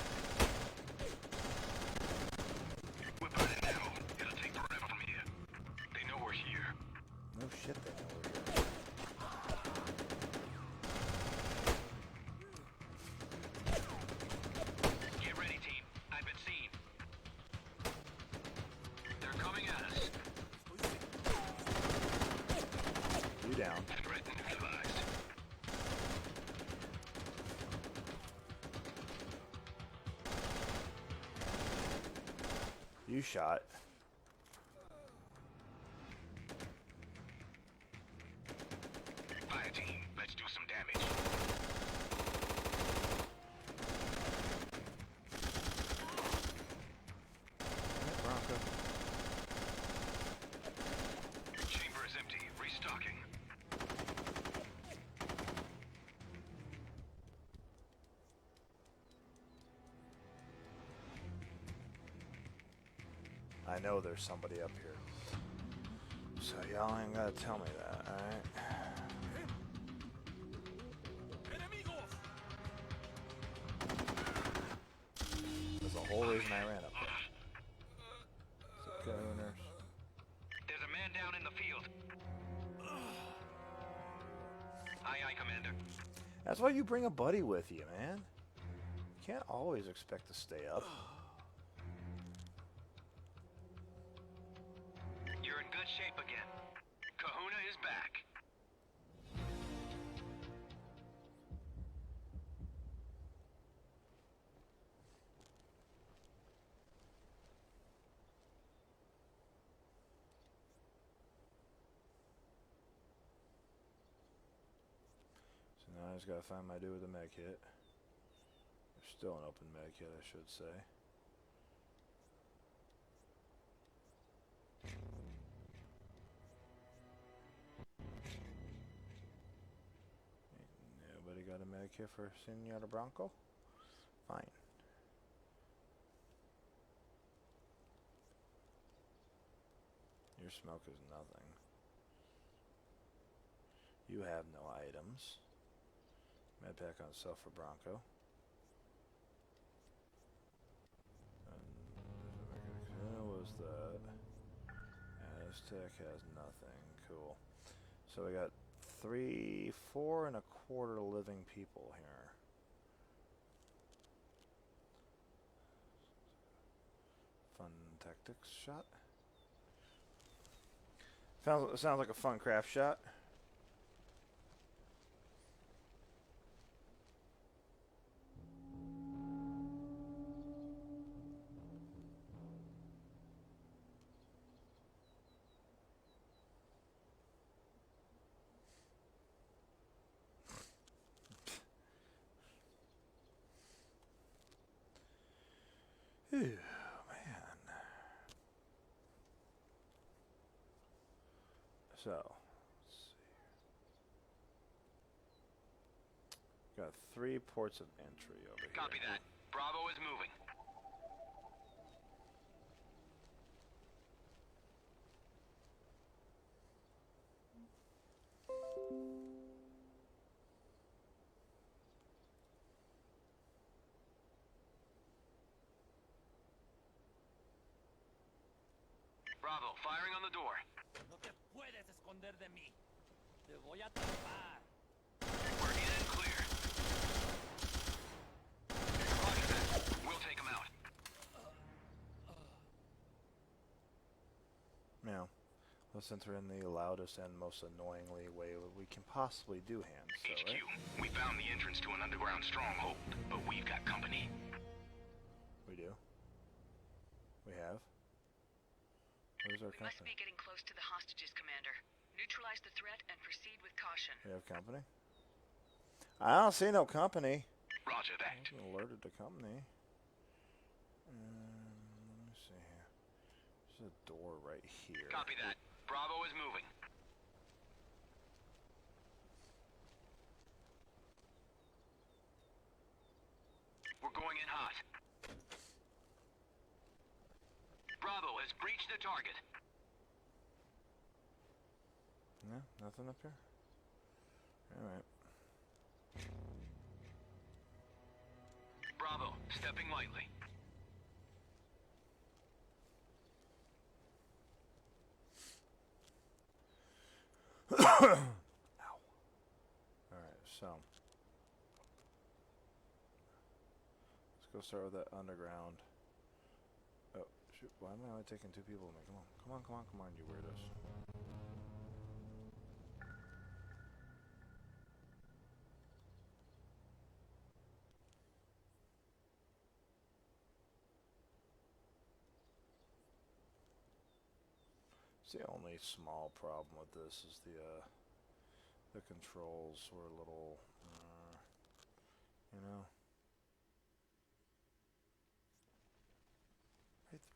We're burning now. It'll take forever from here. They know we're here. No shit, they know we're here. Get ready, team. I've been seen. They're coming at us. You down. Threat neutralized. You shot. Fire team, let's do some damage. Bronco. Chamber is empty. Restocking. I know there's somebody up here. So y'all ain't gotta tell me that, alright? That's the whole reason I ran up there. Cooners. There's a man down in the field. Aye, aye, Commander. That's why you bring a buddy with you, man. You can't always expect to stay up. You're in good shape again. Kahuna is back. So now I just gotta find my dude with a med kit. There's still an open med kit, I should say. Ain't nobody got a med kit for Senora Bronco? Fine. Your smoke is nothing. You have no items. Medpack on self for Bronco. What was that? Aztec has nothing. Cool. So we got 4 1/4 living people here. Fun tactics shot. Sounds like a fun craft shot. Phew, man. So, let's see. Got 3 ports of entry over here. Copy that. Bravo is moving. Bravo, firing on the door. No te puedes esconder de mí. Te voy a atrapar. We're in and clear. Roger that. We'll take him out. Now, let's enter in the loudest and most annoyingly way we can possibly do hands. So, HQ, right? we found the entrance to an underground stronghold, but we've got company. We do. We have. Where's our We must company? be getting close to the hostages, Commander. Neutralize the threat and proceed with caution. We have company? I don't see no company. Roger I that. wasn't alerted to company. Let me see here. There's a door right here. Copy that. Bravo is moving. We're going in hot. Bravo has breached the target. No, nothing up here? Alright. Bravo, stepping lightly. Ow. Alright, so. Let's go start with that underground. Oh, shoot. Why am I only taking 2 people with me? Come on. Come on, come on, come on, you weirdos. The only small problem with this is the controls were a little, you know.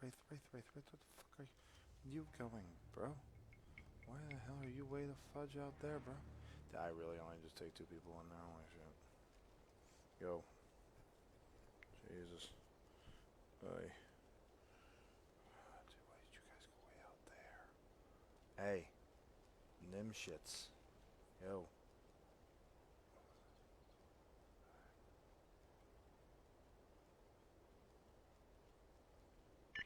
Wraith, what the fuck are you going, bro? Why the hell are you way the fudge out there, bro? Did I really only just take 2 people in there? Holy shit. Yo. Jesus. Hey. Hey, nim shits. Yo.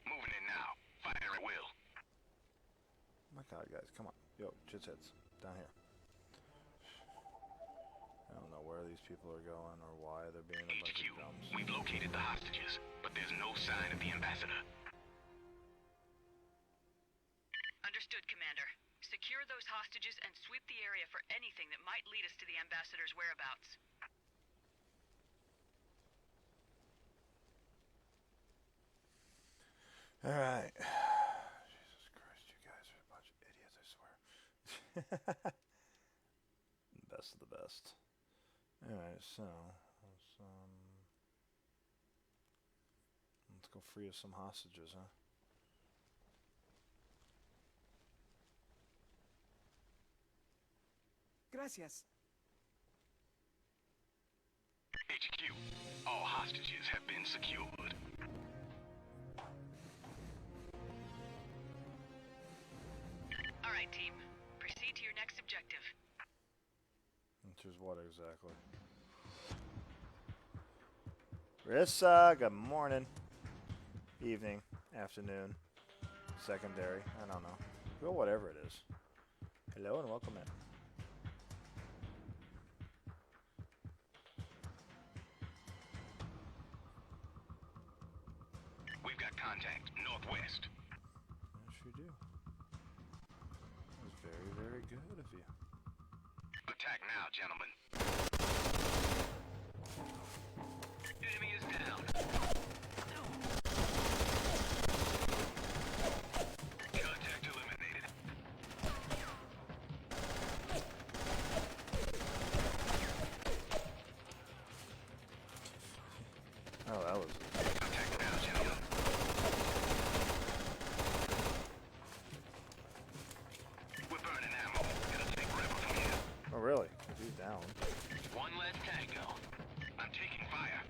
Moving in now. Fire at will. My God, guys, come on. Yo, chits heads. Down here. I don't know where these people are going or why they're being a bunch HQ, of dumps. we've located the hostages, but there's no sign of the ambassador. Understood, Commander. Secure those hostages and sweep the area for anything that might lead us to the ambassador's whereabouts. Alright. Jesus Christ, you guys are a bunch of idiots, I swear. Best of the best. Alright, so let's go free us some hostages, huh? Gracias. HQ, all hostages have been secured. right, team. Proceed to your next objective. Which is what exactly? Rissa, good morning. Evening, afternoon, secondary, I don't know. Well, whatever it is. Hello and welcome in. We've got contact northwest. Yes, you do. That was very, very good of you. Attack now, gentlemen. Enemy is down. Contact eliminated. Oh, that was... Attack now, gentlemen. We're burning ammo. It'll take forever from here. Oh, really? He's down. One less tango. I'm taking fire.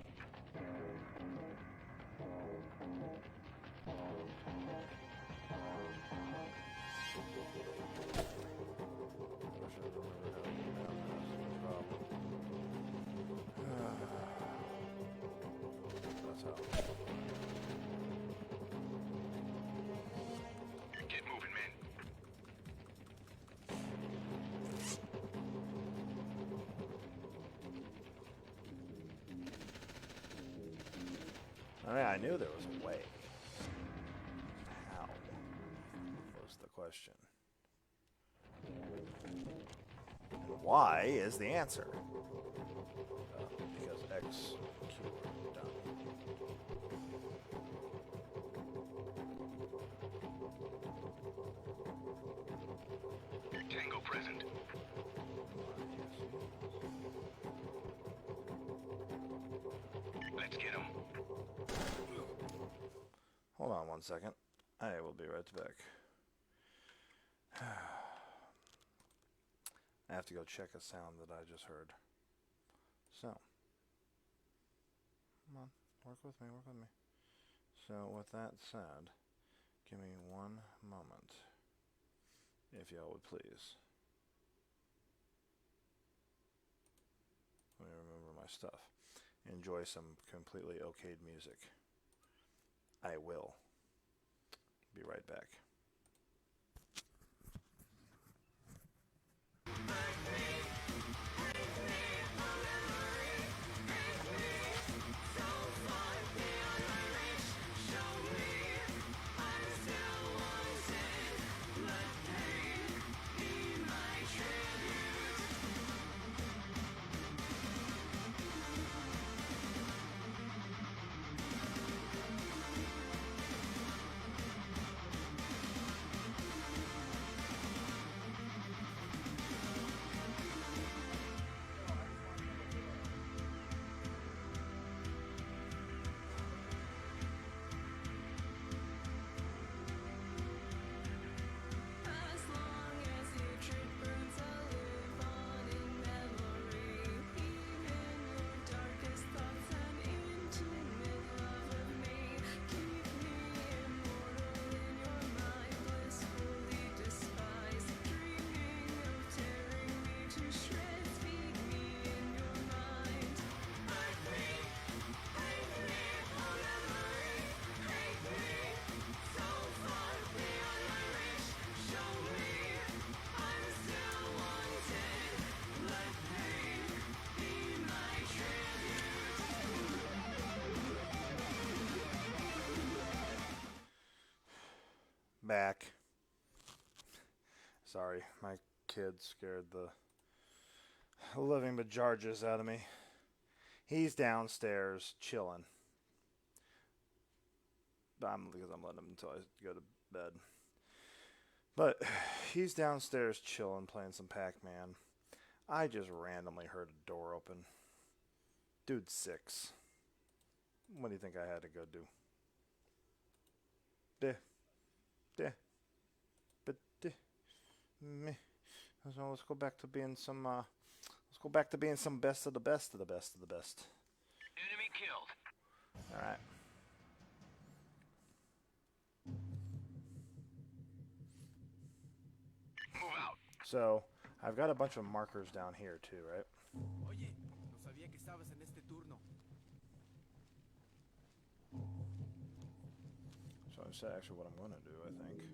That's how. Get moving, men. I mean, I knew there was a way. How was the question. And why is the answer? Because X, Q are done. Tango present. Let's get him. Hold on one second. I will be right back. I have to go check a sound that I just heard. So, come on, work with me, work with me. So, with that said, give me one moment, if y'all would please. Let me remember my stuff. Enjoy some completely okayed music. I will. Be right back. Back. Sorry, my kid scared the living bejarges out of me. He's downstairs chilling. Because I'm letting him until I go to bed. But he's downstairs chilling, playing some Pac-Man. I just randomly heard a door open. Dude's 6. What do you think I had to go do? Me. So let's go back to being some. Let's go back to being some best of the best of the best of the best. Enemy killed. All right. So, I've got a bunch of markers down here too, right? Oye, no sabía que estabas en este turno. So that's actually what I'm going to do, I think.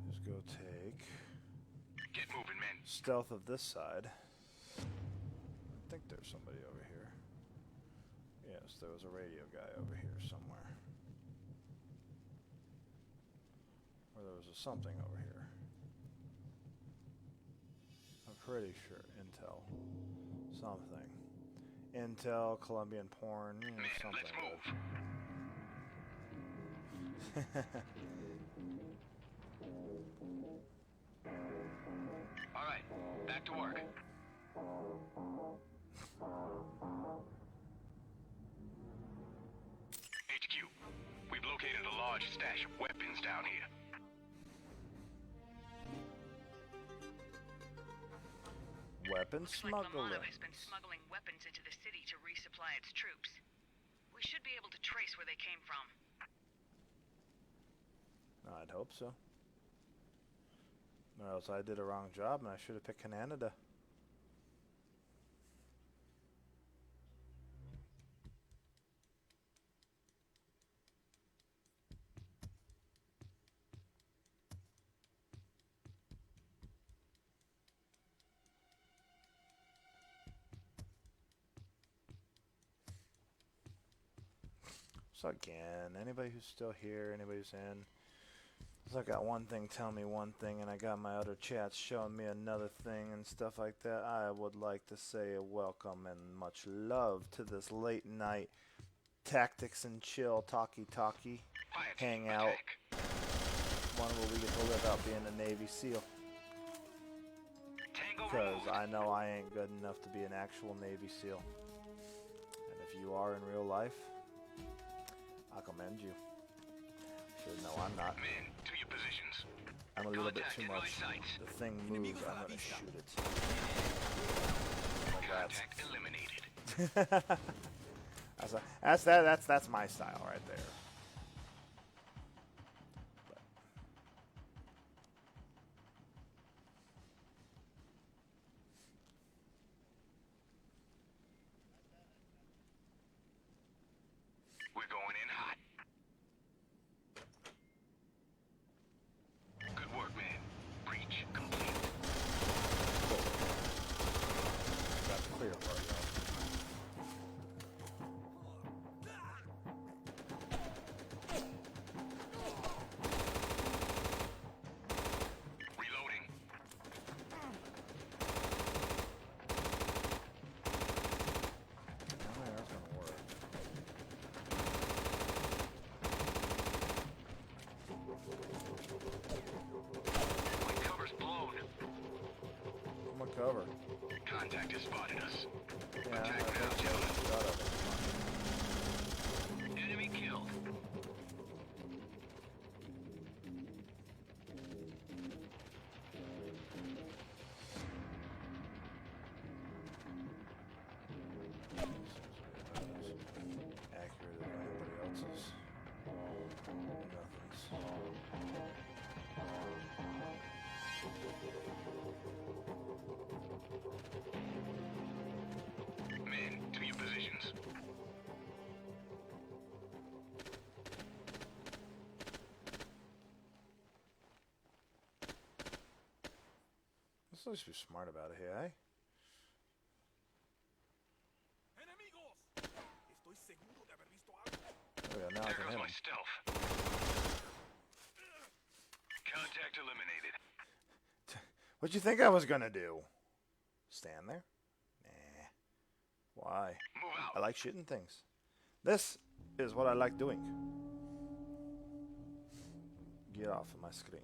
Is go take Get moving, men. stealth of this side. I think there's somebody over here. Yes, there was a radio guy over here somewhere. Or there was a something over here. I'm pretty sure. Intel. Something. Intel, Colombian porn, you know, Men, something. let's move. All right, back to work. HQ, we've located a large stash of weapons down here. Weapon Looks like smuggling. Lamano has been smuggling weapons into the city to resupply its troops. We should be able to trace where they came from. I'd hope so. Or else I did a wrong job and I should have picked Canada. So again, anybody who's still here, anybody who's in, so I got one thing telling me one thing, and I got my other chats showing me another thing and stuff like that. I would like to say a welcome and much love to this late night tactics and chill talkie hangout. One where we get to live out being a Navy SEAL. Because I know I ain't good enough to be an actual Navy SEAL. And if you are in real life, I commend you. Sure, no, I'm not. Men, to your positions. I'm a little bit too Contact in my much. sights. The thing moves, I'm gonna shoot it. Like Contact eliminated. that's my style right there. But We're going in hot. Good work, man. Breach complete. got the clear part, y'all. Reloading. I don't think that's gonna work. My cover's blown. I'm gonna cover. Contact has spotted us. Yeah, I Attack think now, so. gentlemen. Shut up. Enemy killed. Accurate as anybody else's. Nothing's. Men, to your positions. Let's at least be smart about it here, eh? ¡Enemigos! Estoy seguro de haber visto algo. Oh yeah, now I There can goes hit my him. stealth. Contact eliminated. What'd you think I was gonna do? Stand there? Nah. Why? Move out. I like shooting things. This is what I like doing. Get off of my screen.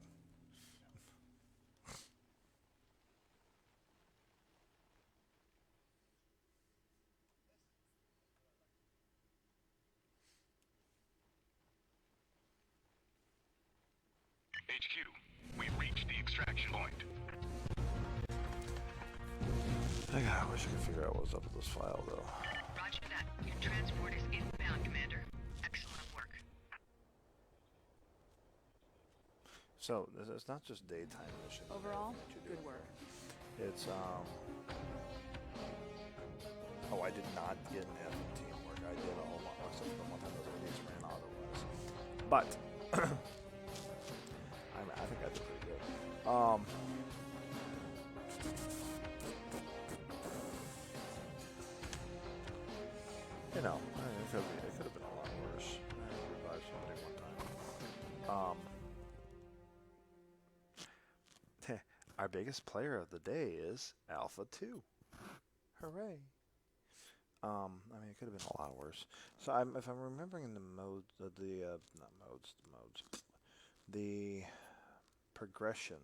HQ, we've reached the extraction point. I wish I could figure out what's up with this file, though. Roger that. Your transport is inbound, Commander. Excellent work. So it's not just daytime missions. Overall, good work. It's oh, I did not get an F in teamwork. I did a whole lot except for the one time those idiots ran otherwise. But I think I did pretty good. You know, it could have been a lot worse. I revived somebody one time. Our biggest player of the day is Alpha 2. Hooray. I mean, it could have been a lot worse. So if I'm remembering the modes, the progression.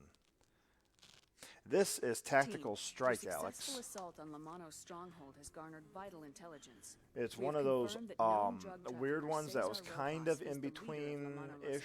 This is Tactical Strike, Your Alex. successful assault on Lamano's stronghold has garnered vital intelligence. It's We one have of those confirmed that known drug weird trafficker ones that was Cesar kind Rojas of is in the leader of between-ish.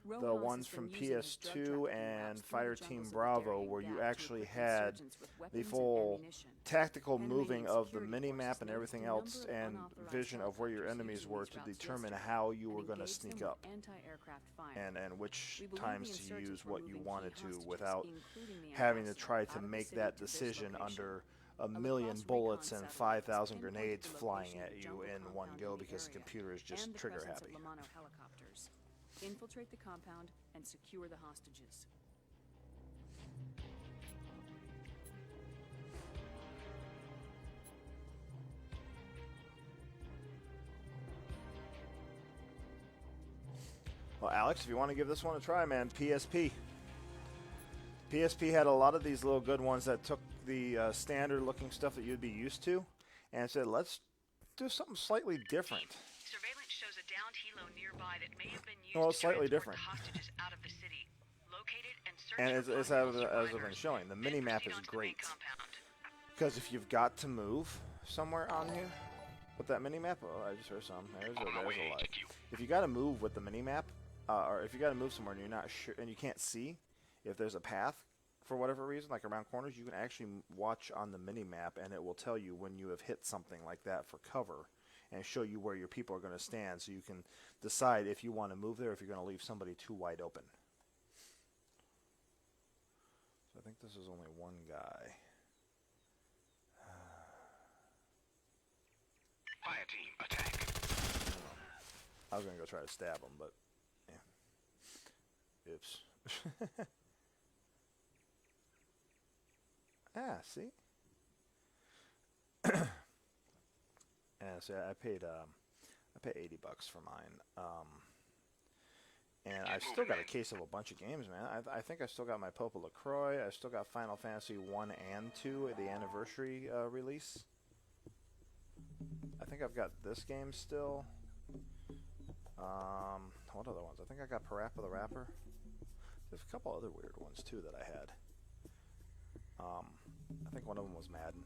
Rojas The has ones been from using his drug PS2 trafficking and routes through the Fireteam jungles of Bravo, Darien where you Gap to actually equip had insurgents with the weapons and full ammunition. tactical Pennsylvania moving of the security mini-map forces and noticed everything a number else of and unauthorized vision of where your helicopters enemies using were these to routes determine yesterday how you and were going to engaged them sneak with up anti-aircraft fire. and which We believe times the to insurgents use were what you moving wanted key to hostages, without including the having to ambassador, try out to of the make city that to this decision location. under A a million Lacoste bullets recon and satellite has 5,000 pinpointed grenades the flying location of at the you jungle in one compound go in the because the area computer is just and the trigger presence happy. of Lamano helicopters. Infiltrate the compound and secure the hostages. Well, Alex, if you want to give this one a try, man, PSP. PSP had a lot of these little good ones that took the standard-looking stuff that you'd be used to and said, let's do something slightly different. Surveillance shows a downed helo nearby that may have been used Well, it's to slightly transport different. the hostages out of the city. Located and search And for it's possible as I've been survivors. showing, the Then mini-map proceed is onto the main great. compound. Because if you've got to move somewhere on here with that mini-map, oh, I just heard some. There's a like. If you got to move with the mini-map, or if you got to move somewhere and you're not sure, and you can't see if there's a path for whatever reason, like around corners, you can actually watch on the mini-map, and it will tell you when you have hit something like that for cover, and show you where your people are going to stand, so you can decide if you want to move there, or if you're going to leave somebody too wide open. So I think this is only one guy. Fire team, attack. I was going to go try to stab him, but yeah. Oops. See? Yeah, see, I paid $80 for mine. And I've still got a case of a bunch of games, man. I think I still got my Pope LaCroix. I still got Final Fantasy 1 and 2, the anniversary release. I think I've got this game still. What other ones? I think I got Parappa the Rapper. There's a couple other weird ones too that I had. I think one of them was Madden.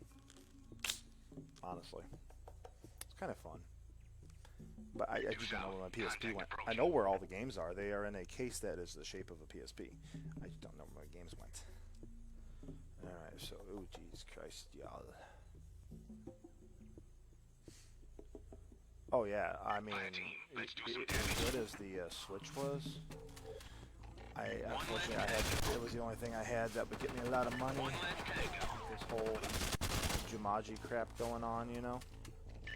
Honestly, it's kind of fun. But I just don't know where my PSP went. I know where all the games are. They are in a case that is the shape of a PSP. I just don't know where my games went. Alright, so, oh Jesus Christ, y'all. Oh yeah, I mean, as good as the Switch was, unfortunately it was the only thing I had that would get me a lot of money. This whole Jumanji crap going on, you know.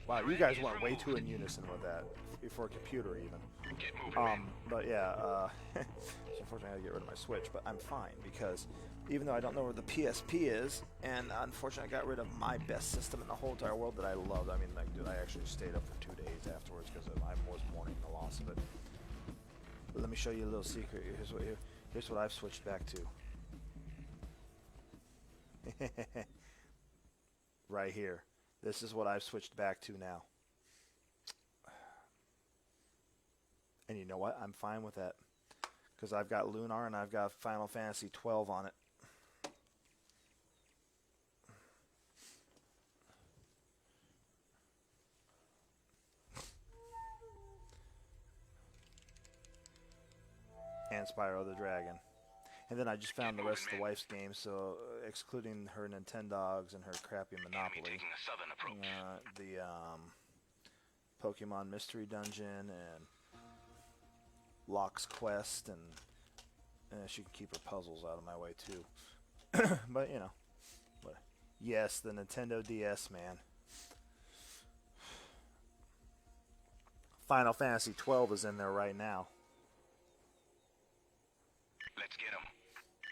Wow, you guys went way too in unison with that, for a computer even. But yeah, so unfortunately I had to get rid of my Switch, but I'm fine because even though I don't know where the PSP is, and unfortunately I got rid of my best system in the whole entire world that I loved. I mean, like, dude, I actually stayed up for 2 days afterwards because I was mourning the loss of it. But let me show you a little secret. Here's what I've switched back to. Right here. This is what I've switched back to now. And you know what? I'm fine with that. Because I've got Lunar and I've got Final Fantasy 12 on it. And Spyro the Dragon. And then I just found the rest of the wife's games, so excluding her Nintendogs and her crappy Monopoly, the Pokemon Mystery Dungeon and Locke's Quest and she can keep her puzzles out of my way too. But you know, but yes, the Nintendo DS, man. Final Fantasy 12 is in there right now. Let's get him.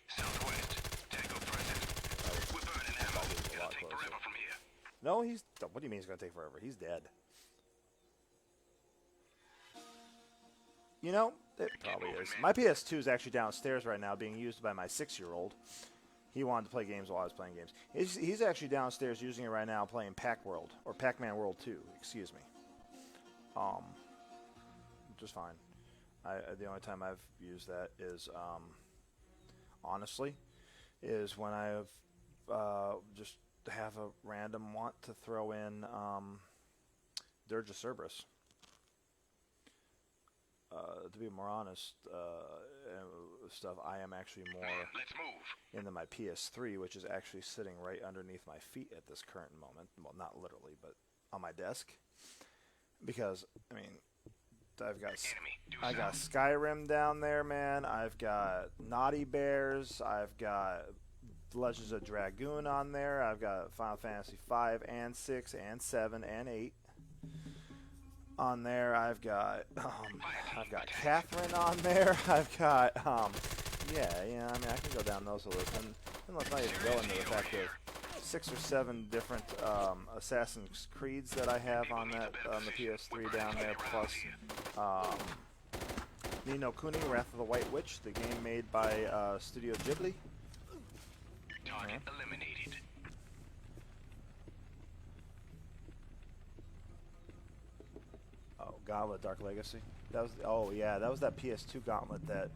Southwest. Tango present. We're burning ammo. It'll take forever from here. No, he's. What do you mean he's gonna take forever? He's dead. You know, it probably is. My PS2 is actually downstairs right now, being used by my 6-year-old. He wanted to play games while I was playing games. He's actually downstairs using it right now, playing Pac-World or Pac-Man World 2. Excuse me. Just fine. The only time I've used that is, honestly, is when I've just have a random want to throw in Dirge of Cerberus. To be more honest, stuff, I am actually more into my PS3, which is actually sitting right underneath my feet at this current moment. Well, not literally, but on my desk. Because, I mean, I got Skyrim down there, man. I've got Naughty Bears. I've got Legends of Dragoon on there. I've got Final Fantasy 5 and 6 and 7 and 8 on there. I've got Catherine on there. I've got yeah. I mean, I can go down those list, and let's not even go into the fact of 6 or 7 different Assassin's Creeds that I have on the PS3 down there, plus Ni no Kuni, Wrath of the White Witch, the game made by Studio Ghibli. Target eliminated. Oh, Gauntlet Dark Legacy. That was that was that PS2 Gauntlet that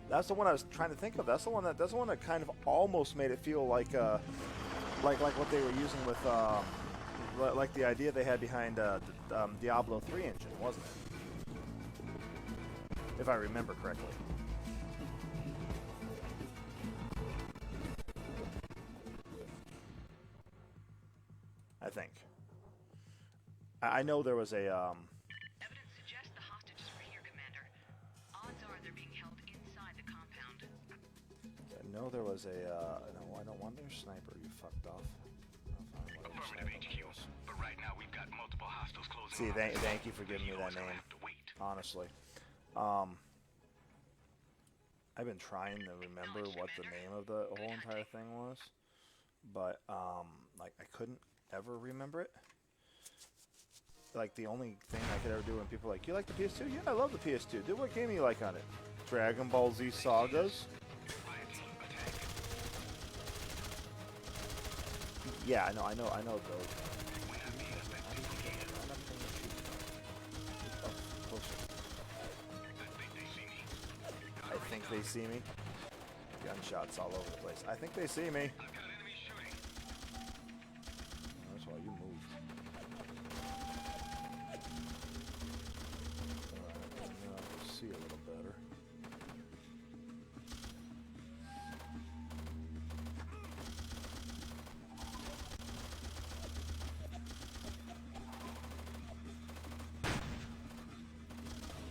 that's the one I was trying to think of. That's the one that kind of almost made it feel like what they were using with like the idea they had behind the Diablo 3 engine, wasn't it? If I remember correctly. I think. I know there was a Evidence suggests the hostages were here, Commander. Odds are they're being held inside the compound. I know there was a no, I don't want their sniper. You fucked off. Affirmative HQ. But right now we've got multiple hostiles closing. See, thank you for giving me that name. Honestly, I've been trying to remember what the name of the whole entire thing was, but like I couldn't ever remember it. Like, the only thing I could ever do when people are like, you like the PS2? Yeah, I love the PS2. Dude, what game do you like on it? Dragon Ball Z Sagas? Yeah, I know those. I think they see me. Gunshots all over the place. I think they see me. That's why you moved. See a little better.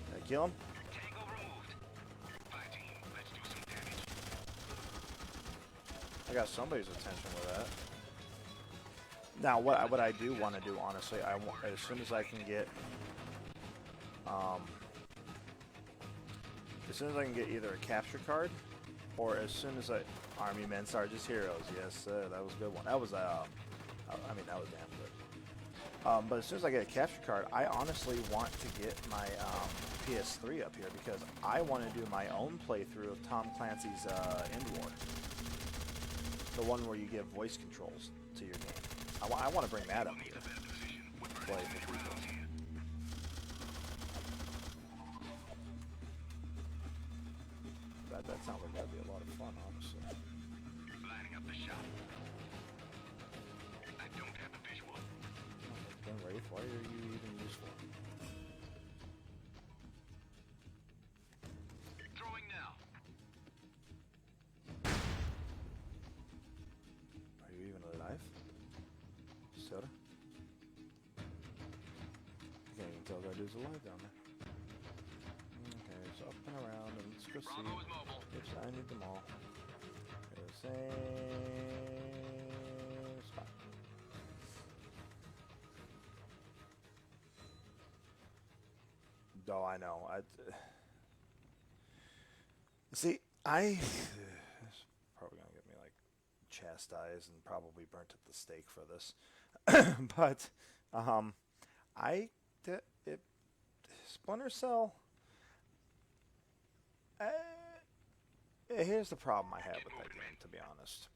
Did I kill him? Tango removed. Fire team, let's do some damage. I got somebody's attention with that. Now, what I do want to do, honestly, I want, as soon as I can get either a capture card, or as soon as Army Men Sarge's Heroes. Yes, sir, that was a good one. That was I mean, that was damn good. But as soon as I get a capture card, I honestly want to get my PS3 up here because I want to do my own playthrough of Tom Clancy's End War, the one where you give voice controls to your game. I want to bring that up here. Play for people. That sounds like that'd be a lot of fun, honestly. Lining up the shot. I don't have the visual. Then Wraith, why are you even useful? Throwing now. Are you even alive? Soda? I can't even tell that dude's alive down there. Okay, so up and around, and let's go see. Bravo is mobile. Oops, I need them all. Okay, same spot. Oh, I know. See, this is probably gonna get me like chastised and probably burnt at the stake for this, but Splinter Cell. Here's the problem I have with that game, to be honest.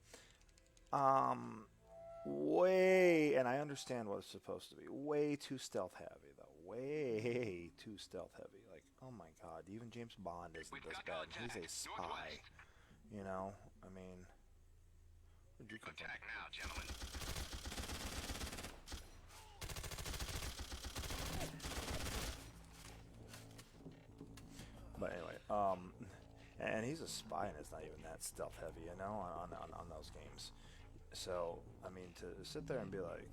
And I understand what it's supposed to be. Way too stealth heavy, though. Way too stealth heavy. Like, oh my God, even James Bond isn't this bad. He's a spy. You know, I mean, where'd you come from? Attack now, gentlemen. But anyway, and he's a spy, and it's not even that stealth heavy, you know, on those games. So, I mean, to sit there and be like,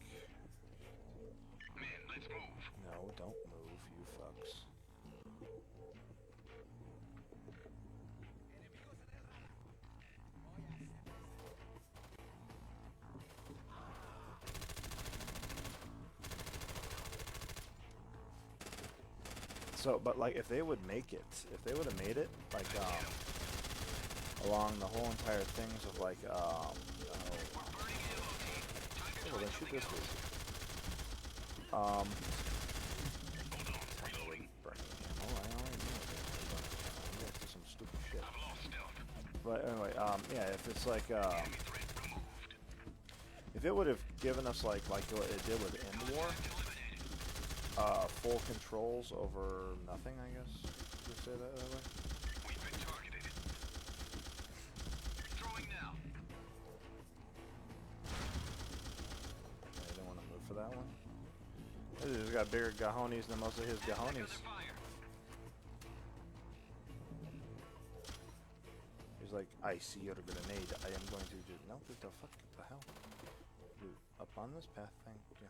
Men, let's move. no, don't move, you fucks. So, but like, if they would make it, if they would have made it, like, along the whole entire things of like, oh, well, then shoot this dude. Burning ammo. I already knew it. I'm gonna do some stupid shit. But anyway, yeah, if it's like, if it would have given us like what it did with End War, full controls over nothing, I guess. Did you say that way? We've been targeted. Throwing now. I didn't want to move for that one. This dude's got bigger gajones than most of his gajones. He's like, I see your grenade. I am going to do. No, what the fuck? What the hell? Dude, up on this path thing. Yeah.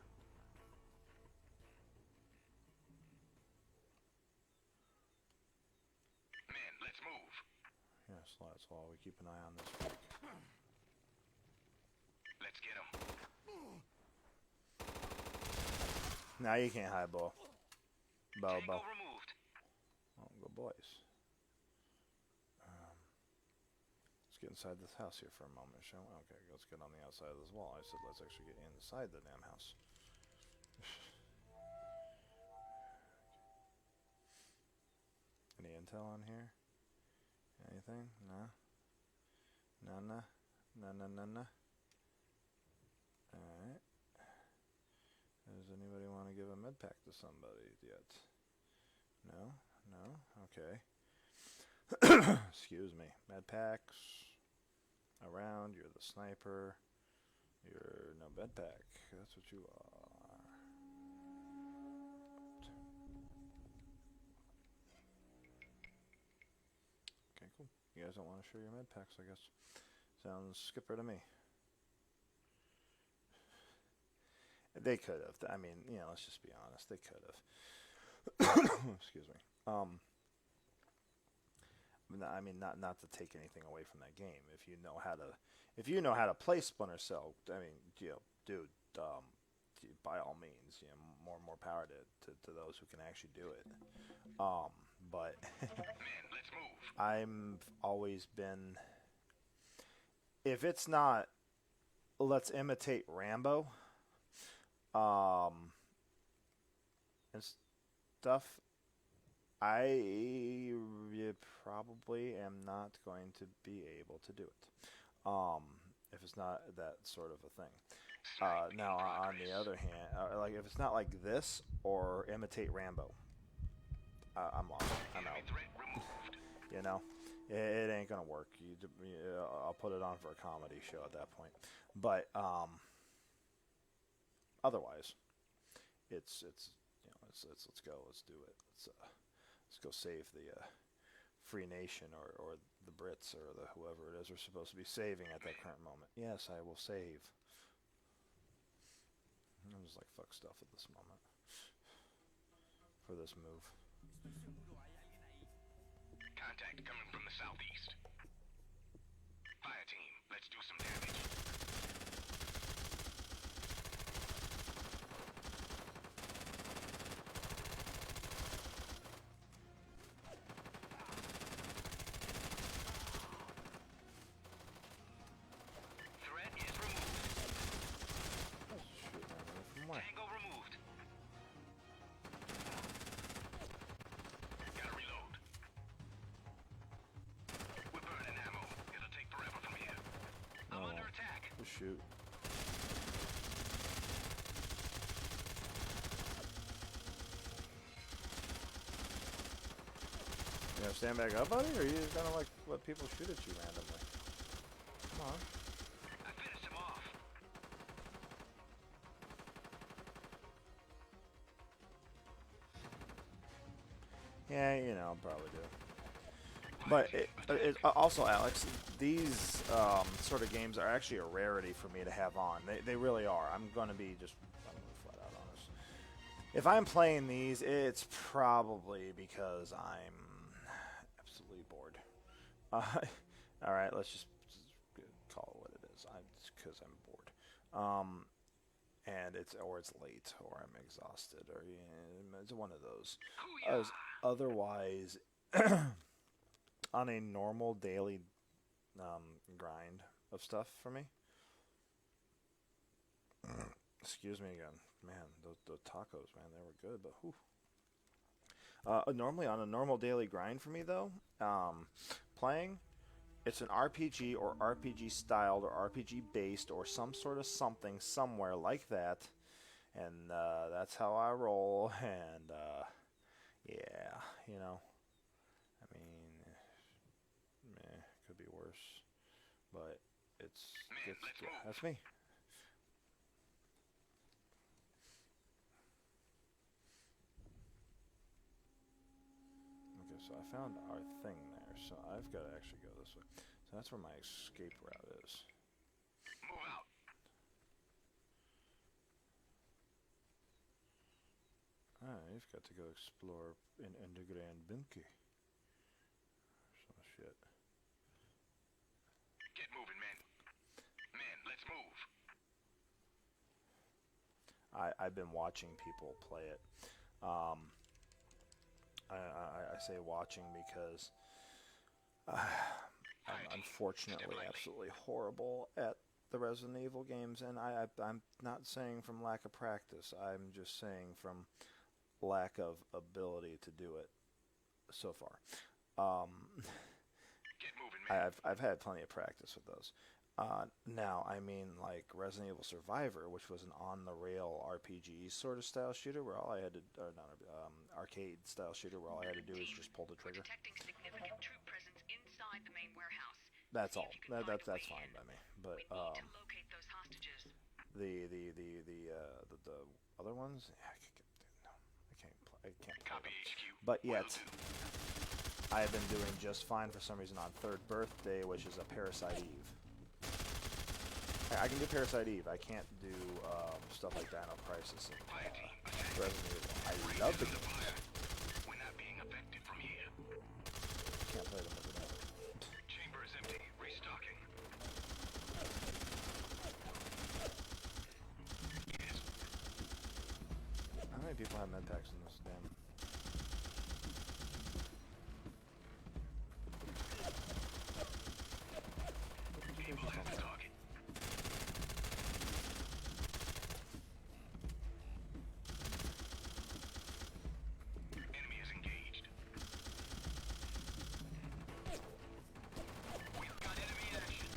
Men, let's move. Yes, that's why we keep an eye on this. Let's get him. Now you can't hide, Bo. Bo. Removed. Oh, good boys. Let's get inside this house here for a moment, shall we? Okay, let's get on the outside of this wall. I said let's actually get inside the damn house. Any intel on here? Anything? No? None? Alright. Does anybody want to give a med pack to somebody yet? No? Okay. Excuse me. Med packs. Around, you're the sniper. You're no med pack. That's what you are. Okay, cool. You guys don't want to show your med packs, I guess. Sounds skipper to me. They could have. I mean, you know, let's just be honest. They could have. Excuse me. I mean, not to take anything away from that game. If you know how to play Splinter Cell, I mean, you know, dude, by all means, you know, more power to those who can actually do it. But I'm always been, if it's not, let's imitate Rambo, and stuff, I probably am not going to be able to do it. If it's not that sort of a thing. Now, on the other hand, like if it's not like this or imitate Rambo, I'm lost. I'm out. You know, it ain't gonna work. I'll put it on for a comedy show at that point. But otherwise, it's you know, let's go, let's do it. Let's go save the free nation or the Brits or the whoever it is we're supposed to be saving at that current moment. Yes, I will save. I'm just like fuck stuff at this moment for this move. contact coming from the southeast. Fire team, let's do some damage. Threat is removed. Shoot, man, from where? Tango removed. Gotta reload. We're burning ammo. It'll take forever from here. I'm Oh, under attack. well, shoot. You gonna stand back up, buddy, or are you just gonna like let people shoot at you randomly? Come on. I finished him off. Yeah, you know, I'll probably do. But also, Alex, these sort of games are actually a rarity for me to have on. They really are. I'm going to be just flat out honest. If I'm playing these, it's probably because I'm absolutely bored. All right, let's just call it what it is. It's because I'm bored. And it's late, or I'm exhausted, or it's one of those. Otherwise, on a normal daily grind of stuff for me. Excuse me again, man. Those tacos, man, they were good, but whew. Normally on a normal daily grind for me though, playing, it's an RPG or RPG styled or RPG based or some sort of something somewhere like that, and that's how I roll. And yeah, you know, I mean, could be worse, but it's yeah, that's me. Okay, so I found our thing there, so I've got to actually go this way. So that's where my escape route is. Move out. I've got to go explore in Underground Bunker. Some shit. Get moving, men. Men, let's move. I've been watching people play it. I say watching because I'm unfortunately absolutely horrible at the Resident Evil games, and I'm not saying from lack of practice. I'm just saying from lack of ability to do it so far. Get moving, man. I've had plenty of practice with those. Now, I mean, like Resident Evil Survivor, which was an on-the-rail RPG sort of style shooter, where all I had to, or not arcade style shooter, where all I had to do is just pull the trigger. We're detecting significant troop presence inside the main warehouse. That's See all. if you can find a way That's fine in. by me. But We need to locate those hostages. the other ones, yeah, I can't play Copy them. HQ. But Will yet, do. I have been doing just fine for some reason on Third Birthday, which is a Parasite Eve. I can do Parasite Eve. I can't do stuff like Dino Crisis and Resident Evil. I love the games. We're not being affected from here. Can't play them with it. Chamber is empty. Restocking. Yes. How many people have med packs in this damn? Able has the target. Enemy is engaged. We've got enemy in action.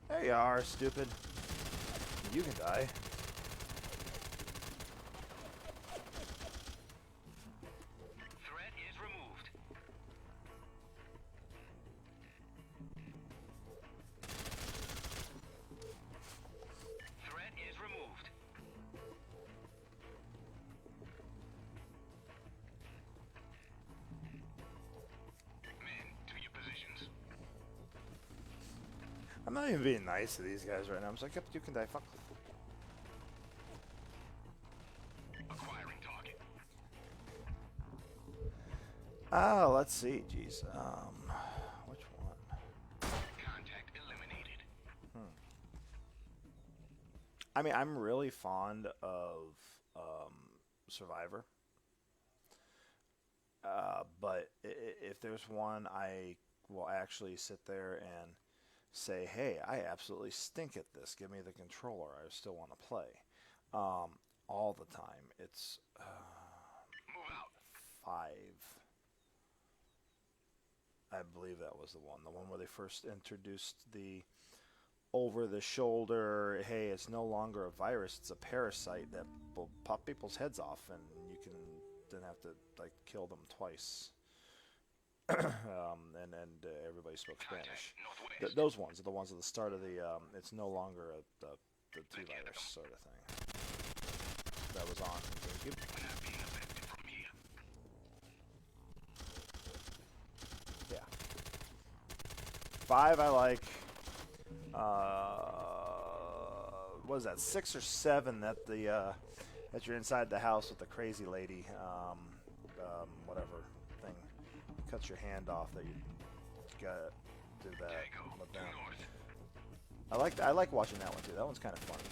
There you are, stupid. You can die. Threat is removed. Threat is removed. Men, to your positions. I'm not even being nice to these guys right now. I'm just like, yep, you can die. Fuck. Oh, let's see. Jeez. Which one? Contact eliminated. I mean, I'm really fond of Survivor. But if there's one, I will actually sit there and say, hey, I absolutely stink at this. Give me the controller. I still want to play. All the time. It's Move out. 5. I believe that was the one where they first introduced the over-the-shoulder, hey, it's no longer a virus, it's a parasite that will pop people's heads off, and you can then have to like kill them twice. and everybody spoke Spanish. Those ones are the ones at the start of the. It's no longer the T-virus sort of thing. That was on GameCube. Yeah. 5 I like. What is that? 6 or 7 that that you're inside the house with the crazy lady, whatever thing, cuts your hand off that you gotta do that. With them. I like watching that one too. That one's kind of funny.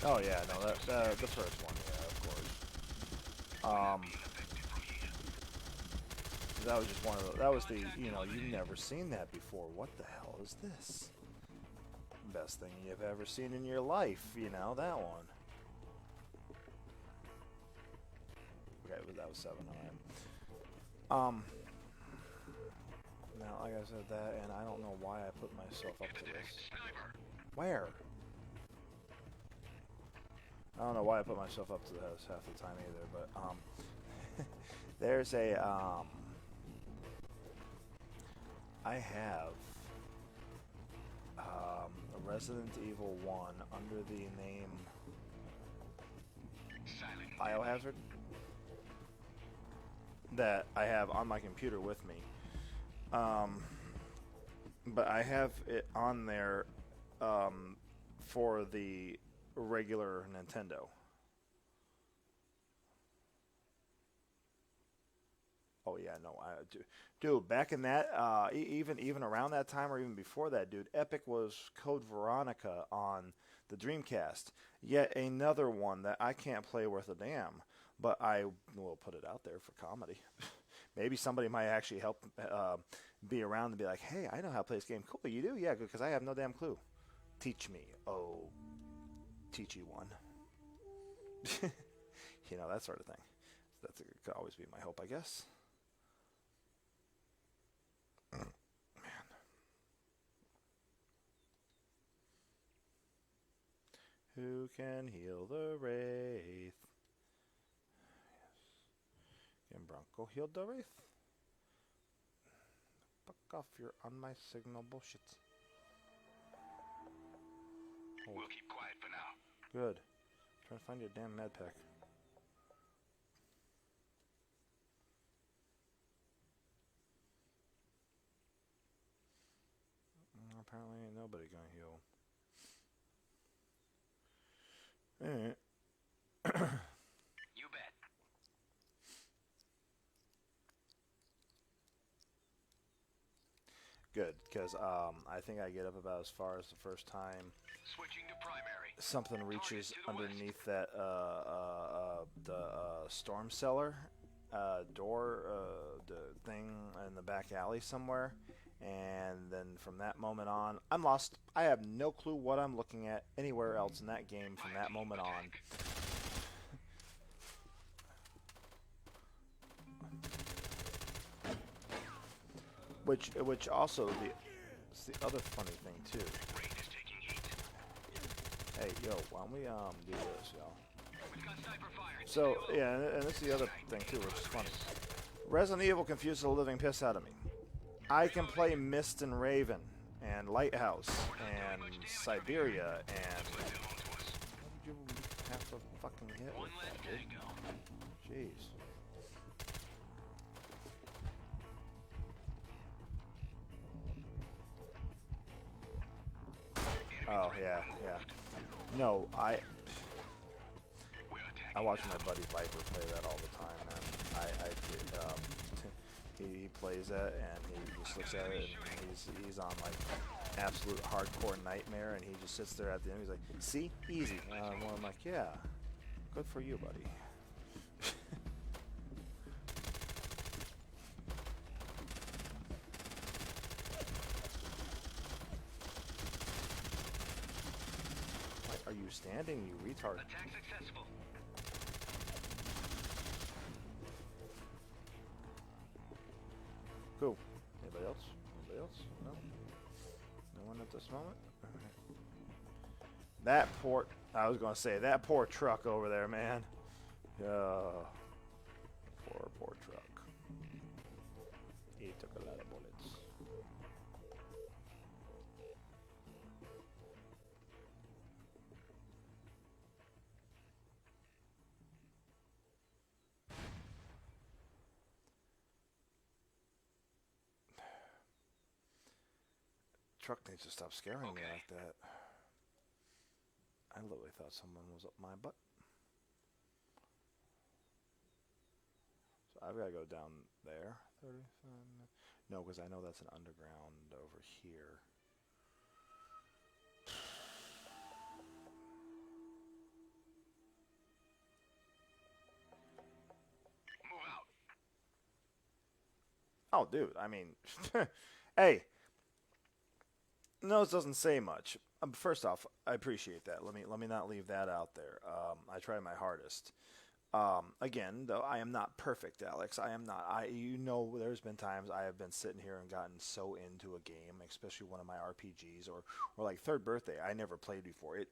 Oh yeah, no, the first one, yeah, of course. That was just one of the. That was the. You've never seen that before. What the hell is this? Best thing you've ever seen in your life. That one. Okay, that was 7. All right. Now, like I said that, and I don't know why I put myself up to this. Where? I don't know why I put myself up to this half the time either, but there's a I have a Resident Evil 1 under the name Biohazard that I have on my computer with me. But I have it on there for the regular Nintendo. Oh yeah, no, dude, back in that, even around that time or even before that, dude, Epic was Code Veronica on the Dreamcast. Yet another one that I can't play worth a damn, but I will put it out there for comedy. Maybe somebody might actually help be around and be like, hey, I know how to play this game. Cool, you do? Yeah, good, because I have no damn clue. Teach me. Oh, teach you one. That sort of thing. That could always be my hope, I guess. Man. Who can heal the Wraith? Yes. Can Bronco heal the Wraith? Fuck off, you're on my signal bullshit. Oh. We'll keep quiet for now. Good. Trying to find your damn med pack. Apparently ain't nobody gonna heal. You bet. Good, because I think I get up about as far as the first time Switching to primary. something reaches underneath that the storm cellar door, the thing in the back alley somewhere, and then from that moment on, I'm lost. I have no clue what I'm looking at anywhere else in that game from that moment on. Which also it's the other funny thing too. Hey, yo, why don't we do this, y'all? So yeah, and this is the other thing too, which is funny. Resident Evil confuses the living piss out of me. I can play Mist and Raven, and Lighthouse, and Siberia, and... How did you have to fucking hit with that, dude? Jeez. Oh, yeah, yeah. No, I watch my buddy Viper play that all the time, man. He plays that, and he just looks at it, and he's on, like, absolute hardcore nightmare, and he just sits there at the end, he's like, see? Easy. Well, I'm like, yeah, good for you, buddy. Are you standing, you retard? Attack successful. Cool. Anybody else? Anybody else? No? No one at this moment? Okay. That poor... I was going to say, that poor truck over there, man. Poor truck. He took a lot of bullets. Truck needs to stop scaring me like that. I literally thought someone was up my butt. So I've got to go down there. 35 minutes. No, because I know that's an underground over here. Move out. Oh, dude, I mean, hey. No, it doesn't say much. First off, I appreciate that. Let me not leave that out there. I try my hardest. Again, though, I am not perfect, Alex. I am not. You know, there's been times I have been sitting here and gotten so into a game, especially one of my RPGs or like Third Birthday. I never played before. It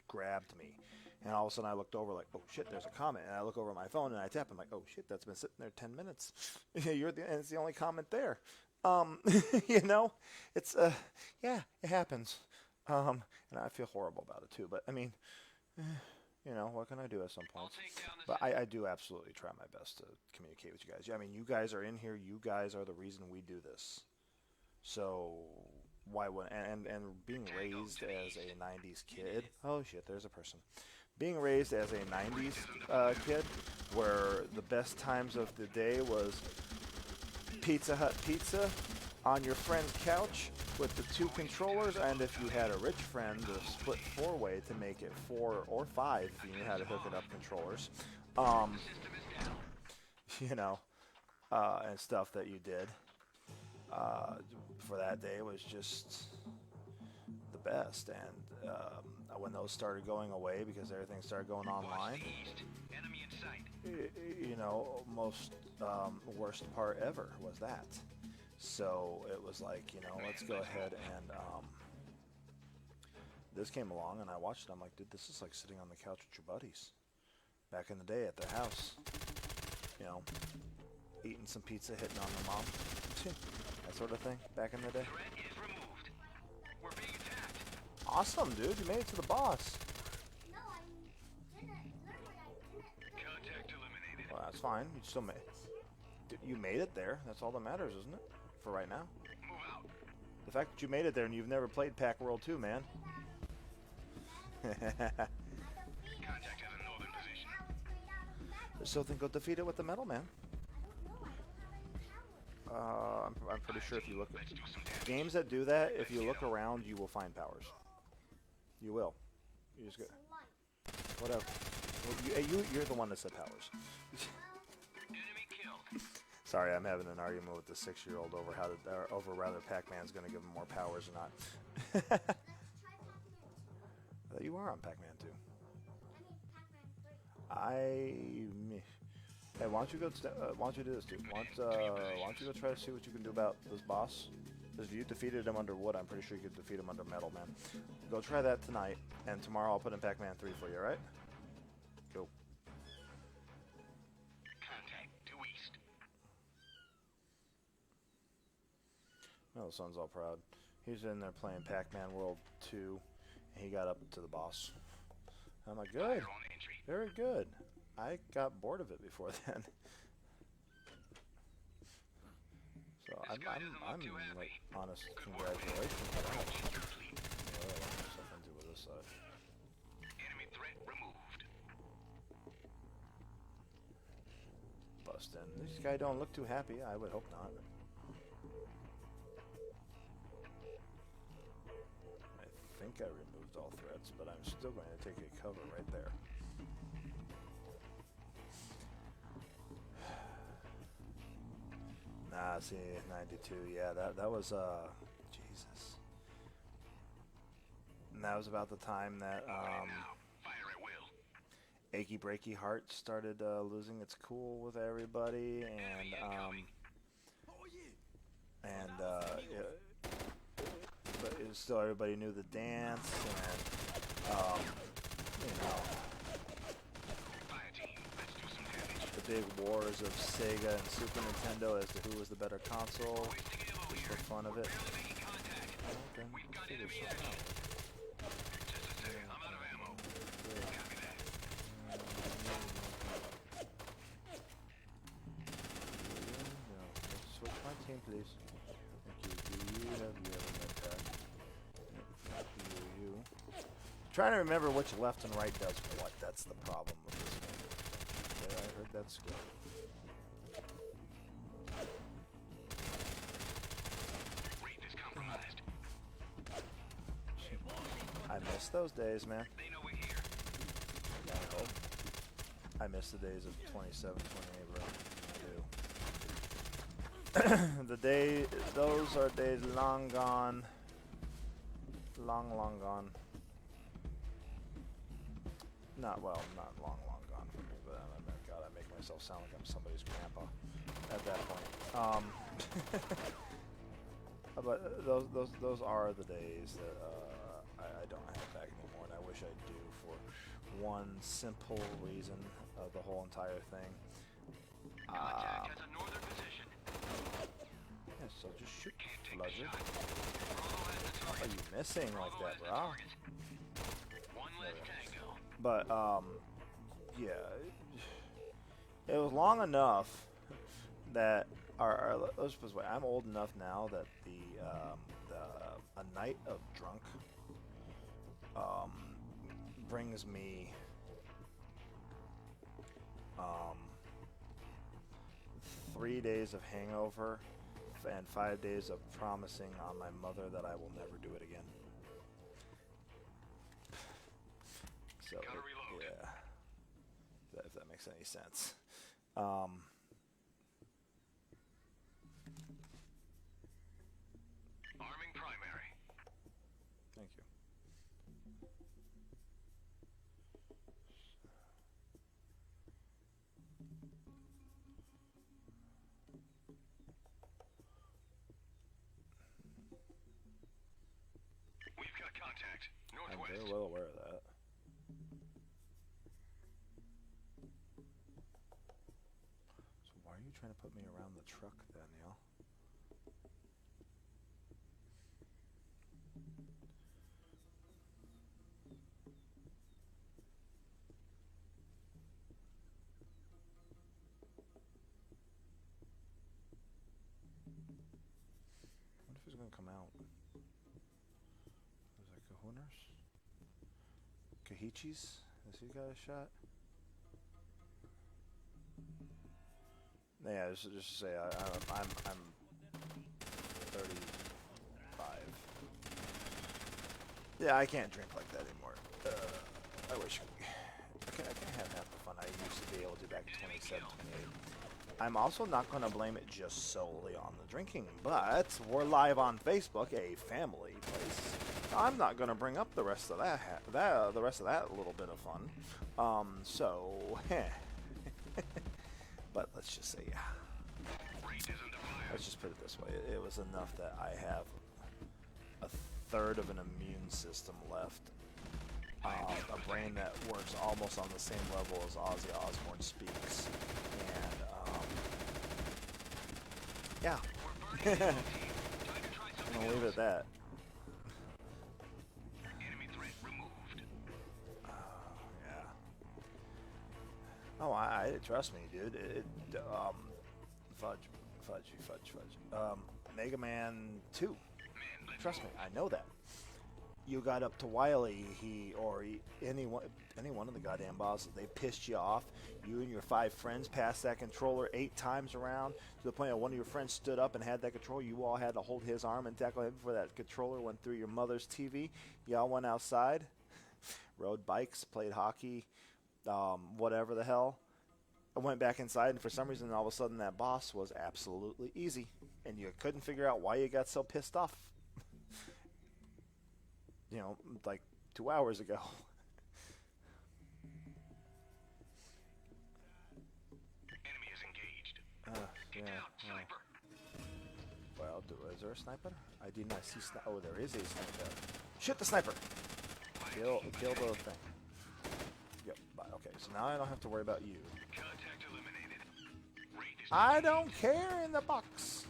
grabbed me, and all of a sudden I looked over like, oh shit, there's a comment, and I look over at my phone and I tap. I'm like, oh shit, that's been sitting there 10 minutes. And it's the only comment there. You know, it's, yeah, it happens. And I feel horrible about it too, but I mean, you know, what can I do at some point? But I do absolutely try my best to communicate with you guys. I mean, you guys are in here. You guys are the reason we do this. So why would, and being raised as a 90s kid, oh shit, there's a person. Being raised as a 90s kid, where the best times of the day was Pizza Hut pizza on your friend's couch with the 2 controllers, and if you had a rich friend, the split 4-way to make it 4 or 5 if you knew how to hook it up controllers. You know, and stuff that you did for that day was just the best. And when those started going away because everything started going online, you know, most worst part ever was that. So it was like, you know, let's go ahead and this came along and I watched it. I'm like, dude, this is like sitting on the couch with your buddies back in the day at their house, you know, eating some pizza, hitting on their mom, that sort of thing back in the day. Awesome, dude, you made it to the boss. Well, that's fine. You still made. You made it there. That's all that matters, isn't it? For right now. The fact that you made it there and you've never played Pack World 2, man. So then go defeat it with the metal, man. I'm pretty sure if you look at games that do that, if you look around, you will find powers. You will. You just get whatever. Well, you're the one that said powers. Sorry, I'm having an argument with the 6-year-old over whether Pac-Man's going to give him more powers or not. You are on Pac-Man 2. Hey, why don't you go? Why don't you do this, dude? Why don't you go try to see what you can do about this boss? Because if you defeated him under wood, I'm pretty sure you could defeat him under metal, man. Go try that tonight, and tomorrow I'll put in Pac-Man 3 for you, alright? Go. Contact due east. Oh, the son's all proud. He's in there playing Pac-Man World 2, and he got up to the boss. I'm like, good, very good. I got bored of it before then. So I'm like, honest congratulations for that. Something to do with this side. Enemy threat removed. Bust in. This guy don't look too happy. I would hope not. I think I removed all threats, but I'm still going to take a cover right there. Nah, see, 92. Yeah, that was Jesus. And that was about the time that Fire at will. Achy Breaky Heart started losing its cool with everybody, but it was still everybody knew the dance, and you know, the big wars of Sega and Super Nintendo as to who was the better console, just for fun of it. Okay, figure something out. Switch my team, please. Thank you. Do you have your attack? You. Trying to remember which left and right does what. That's the problem with this game. Okay, I heard that's good. I miss those days, man. I miss the days of 27, 28, bro. I do. Those are days long gone. Long gone. Not long gone for me, but God, I make myself sound like I'm somebody's grandpa at that point. But those are the days that I don't have back anymore, and I wish I do for one simple reason of the whole entire thing. Contact has a northern position. Yeah, so just shoot, Fludger. What are you missing like that, bro? One less tango. But yeah, it was long enough that let's put it this way, I'm old enough now that a night of drunk brings me 3 days of hangover and 5 days of promising on my mother that I will never do it again. So yeah, if that makes any sense. Arming primary. Thank you. We've got contact. I'm Northwest. very well aware of that. So why are you trying to put me around the truck then, y'all? What if he's gonna come out? Is that Kahuners? Kahichis? Has he got a shot? Yeah, just to say, I'm 35. Yeah, I can't drink like that anymore. I wish I can't have half the fun I used to be able to back in 27, 28. I'm also not going to blame it just solely on the drinking, but we're live on Facebook, a family place. I'm not going to bring up the rest of that little bit of fun. But let's just say, let's just put it this way. It was enough that I have a third of an immune system left. A brain that works almost on the same level as Ozzy Osbourne speaks. And, yeah. I'm gonna leave it at that. Enemy threat removed. Yeah. Oh, trust me, dude. Fudge. Mega Man 2. Men, let's Trust me, move. I know that. You got up to Wily, any one of the goddamn bosses, they pissed you off. You and your 5 friends passed that controller 8 times around to the point that one of your friends stood up and had that controller. You all had to hold his arm and tackle him before that controller went through your mother's TV. Y'all went outside, rode bikes, played hockey, whatever the hell. I went back inside, and for some reason, all of a sudden, that boss was absolutely easy, and you couldn't figure out why you got so pissed off. You know, like 2 hours ago. Enemy is engaged. Yeah. Get down, sniper. Well, is there a sniper? I did not see sniper. Oh, there is a sniper. Shoot the sniper! Kill the thing. Yep. Okay, so now I don't have to worry about you. Contact eliminated. Raid is I don't care in the box.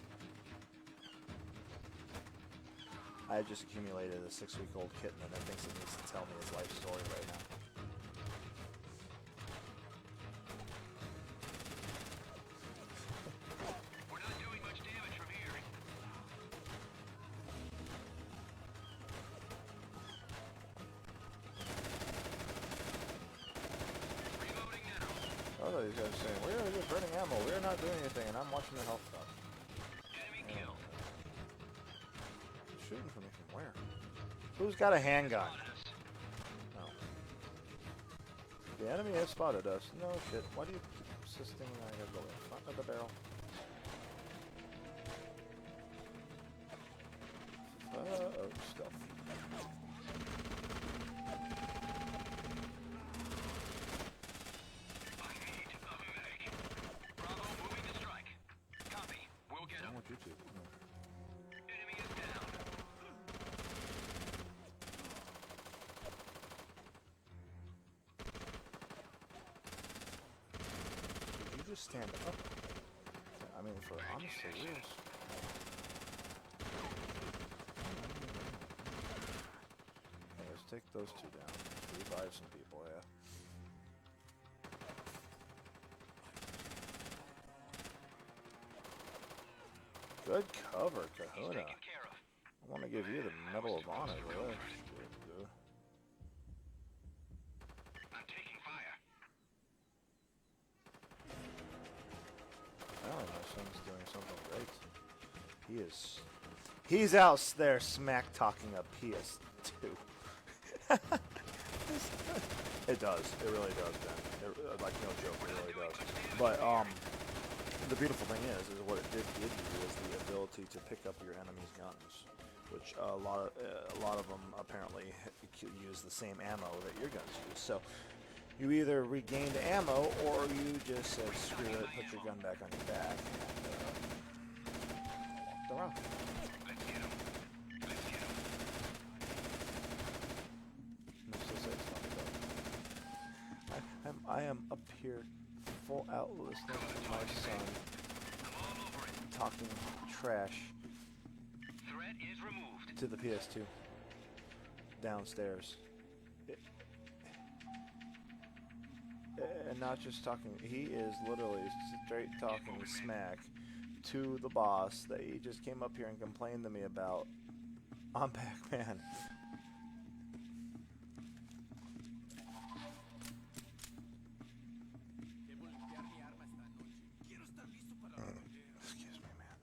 I just accumulated a 6-week-old kitten and it thinks it needs to tell me his life story right now. We're not doing much damage from here. Reloading now. Oh, these guys are saying, we're just burning ammo, we're not doing anything, and I'm watching the health stuff. Enemy killed. Shooting from me from where? Who's got a handgun? Spotted us. No. The enemy has spotted us. No shit. Why do you keep insisting I gotta go in front of the barrel? Oh, stuff. I need a medic. Bravo moving to strike. Copy. We'll get I him. want you to. Enemy is down. Did you just stand up? I mean, for honestly, years. Okay, let's take those 2 down. Revive some people, yeah. Good cover, He's Kahuna. taken care of. I want to give you the Medal of Honor for this. Dude. I'm taking fire. Apparently my son's doing something great. He's out there smack talking a PS2. It does. It really does, Ben. Like, no joke, it really does. But, the beautiful thing is what it did give you is the ability to pick up your enemy's guns, which a lot of them apparently use the same ammo that your guns use. So you either regained ammo or you just said screw it, put your gun back on your back, and walked around. Let's get him. Let's get him. I'm so sad it's not done. I am up here full out listening to my son I'm all over it. talking trash Threat is removed. to the PS2 downstairs. And not just talking, he is literally straight talking smack to the boss that he just came up here and complained to me about on Pac-Man. Excuse me, man.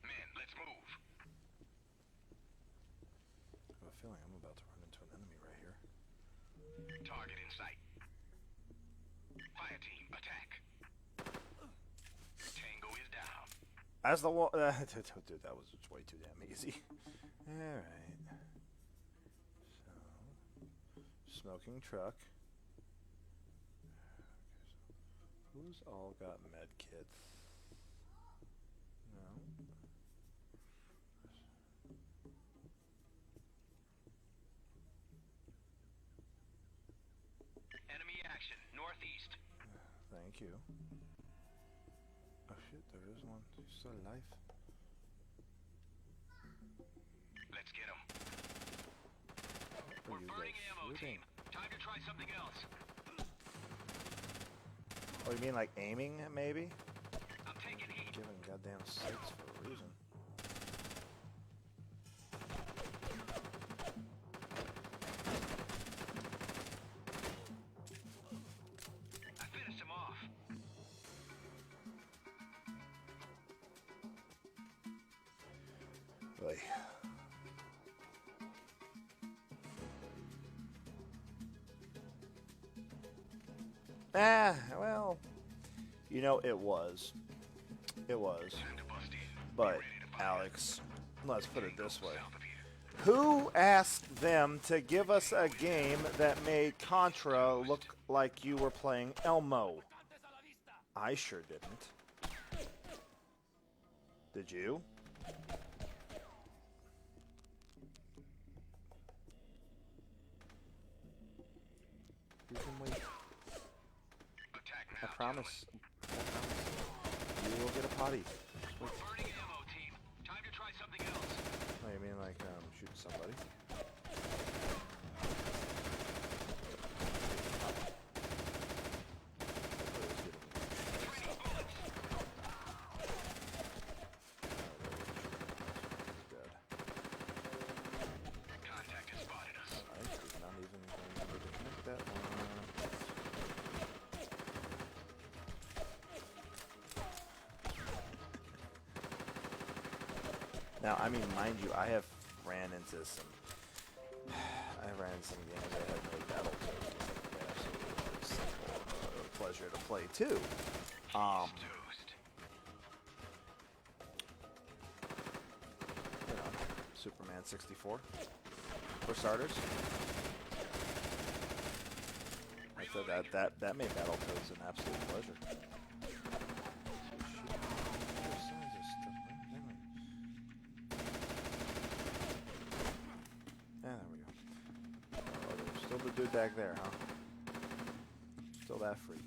Men, let's move. I have a feeling I'm about to run into an enemy right here. Target in sight. Fire team, attack. Tango is down. As the wall, dude, that was just way too damn easy. All right. So, smoking truck. Who's all got med kits? No. Thank you. Oh shit, there is one. He's still alive. Let's get him. What are We're you burning guys ammo, shooting? team. Time to try something else. Oh, you mean like aiming, maybe? I'm taking heat. Giving goddamn sights for a reason. I finished him off. Really. Well, you know, it was. It was. Time to bust in. But, Ready to fire. Alex, let's put it this way. South of here. Who asked them to give us a game that made Contra look like you were playing Elmo? I sure didn't. Did you? You can wait. Attack I now, promise. You will get a potty. Just wait. burning ammo, team. Time to try something else. Oh, you mean like shoot somebody? Contact has spotted us. I did not even remember to connect that one. Now, I mean, mind you, I have ran into some games that have no battle codes. Absolutely simple, pleasure to play too. Toast. You know, Superman 64 for starters. I said that made battle codes an absolute pleasure. Yeah, there we go. Oh, there's still the dude back there, huh? Still that freak.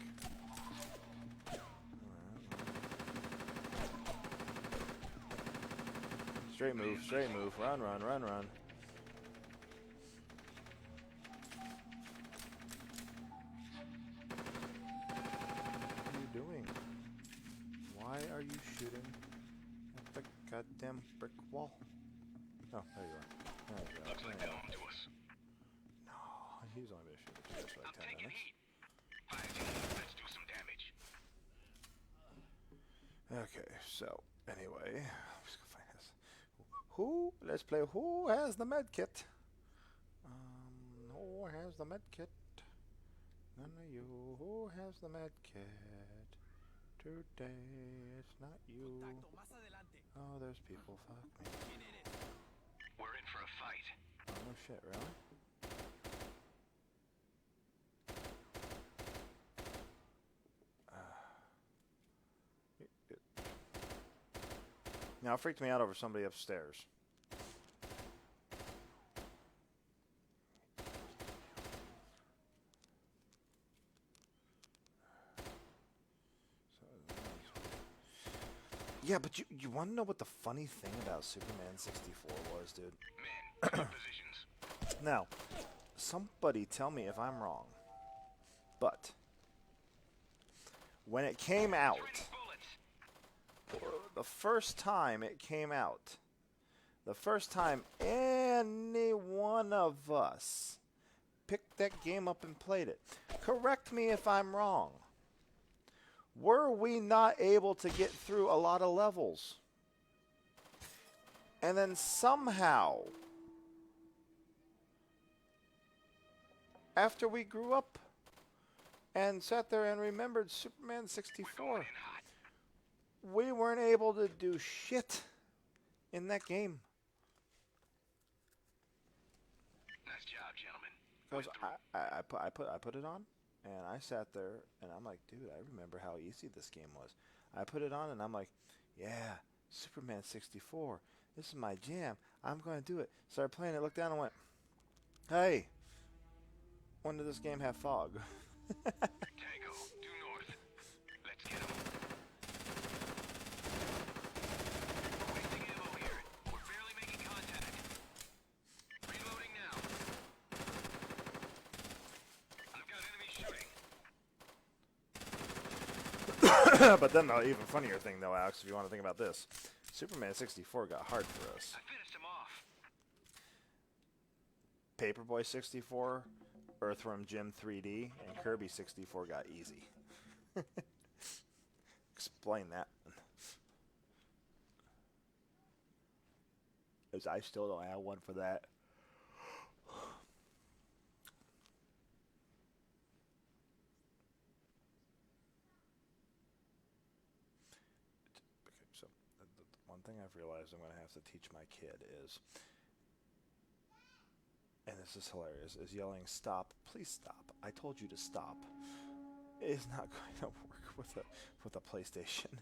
Straight move, run, run, run, run. What are you doing? Why are you shooting at the goddamn brick wall? Oh, there you are. There you go. Looks like There they're you on to us. go. No, he's only been shooting at you for I'm like 10 taking minutes. heat. Fire team, let's do some damage. Okay, so anyway, let's go find this. Let's play Who Has the Med Kit? Who has the med kit? None of you. Who has the med kit? Today it's not you. Oh, there's people. Fuck me. We're in for a fight. Oh no shit, really? Now it freaked me out over somebody upstairs. Yeah, but you want to know what the funny thing about Superman 64 was, dude? Men, take positions. Now, somebody tell me if I'm wrong, but when it came out, Bullets. the first time it came out, the first time any one of us picked that game up and played it, correct me if I'm wrong, were we not able to get through a lot of levels? And then somehow, after we grew up and sat there and remembered Superman 64, we weren't able to do shit in that game. Nice job, gentlemen. Because I put it on, and I sat there, and I'm like, dude, I remember how easy this game was. I put it on, and I'm like, yeah, Superman 64. This is my jam. I'm going to do it. Started playing it, looked down, and went, hey, when did this game have fog? Tango, due north. But then the even funnier thing, though, Alex, if you want to think about this, Superman 64 got hard for us. I finished him off. Paperboy 64, Earthworm Jim 3D, and Kirby 64 got easy. Explain that. Because I still don't have one for that. Okay, so the one thing I've realized I'm going to have to teach my kid is, and this is hilarious, is yelling, "Stop, please stop. I told you to stop." It's not going to work with a PlayStation.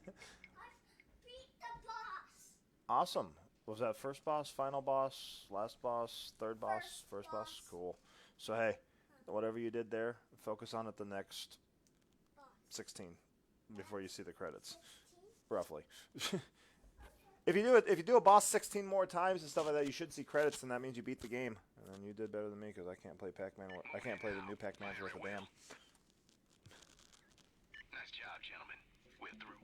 Beat the boss. Awesome. Was that first boss, final boss, last boss, third boss, first boss? Cool. So hey, whatever you did there, focus on it the next 16 before you see the credits, roughly. If you do a boss 16 more times and stuff like that, you should see credits, and that means you beat the game. And then you did better than me because I can't play Pac-Man. I can't play the new Pac-Man's worth of damn. Nice job, gentlemen. We're through.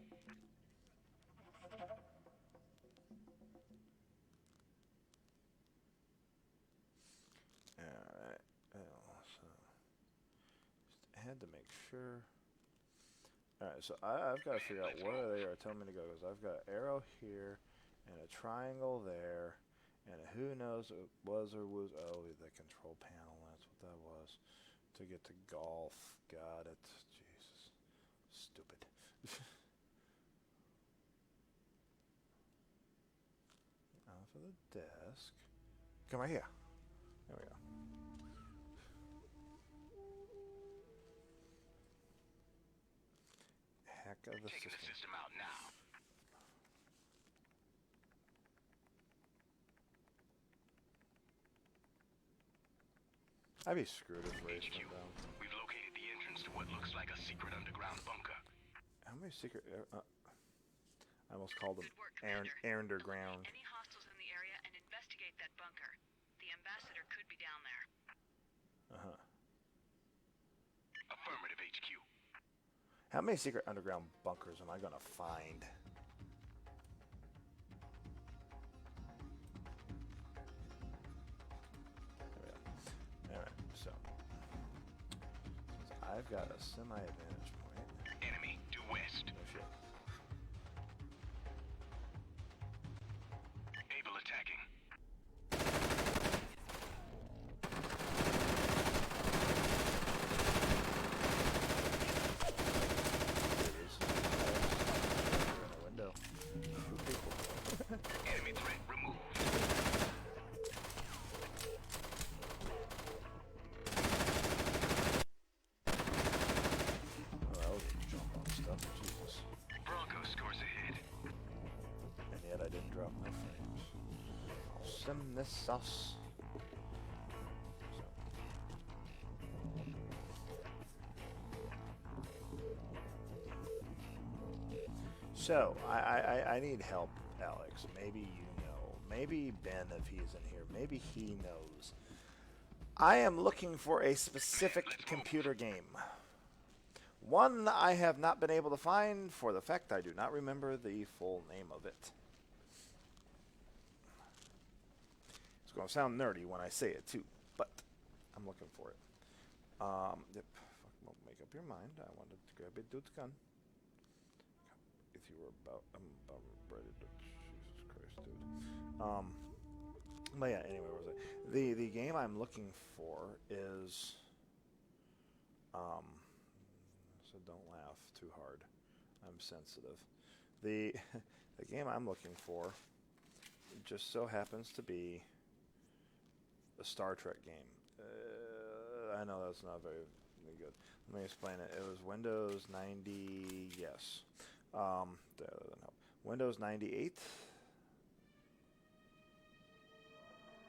Alright. So just had to make sure. Alright, so I've got to figure out where they are telling me to go, because I've got an arrow here and a triangle there, and a who knows it was or was. Oh, the control panel. That's what that was. To get to golf. Got it. Jesus. Stupid. Off of the desk. Come right here. There we go. Heck of the Taking the system. system out now. I'd be screwed if race HQ, went down. we've located the entrance to what looks like a secret underground bunker. How many secret... I almost called them Good work, Commander. Underground. Eliminate any hostiles in the area and investigate that bunker. The ambassador could be down there. Uh-huh. Affirmative, HQ. How many secret underground bunkers am I going to find? Alright, so... since I've got a semi-advantage point... Enemy due west. Oh, shit. Able attacking. Window. Enemy threat removed. Oh, that was a jump on stuff. Jesus. Bronco scores ahead. And yet I didn't drop my frames. I'll send this sauce. So, I need help, Alex. Maybe you know. Maybe Ben, if he's in here. Maybe he knows. I am looking for a specific computer game. One I have not been able to find for the fact I do not remember the full name of it. It's going to sound nerdy when I say it too, but I'm looking for it. Yep. Well, make up your mind. I wanted to grab a dude's gun. If you were about, I'm about ready to. Jesus Christ, dude. But yeah. Anyway, where was it? The game I'm looking for is. So don't laugh too hard. I'm sensitive. The game I'm looking for just so happens to be a Star Trek game. I know that's not very good. Let me explain it. It was Windows 90, yes. That doesn't help. Windows 98,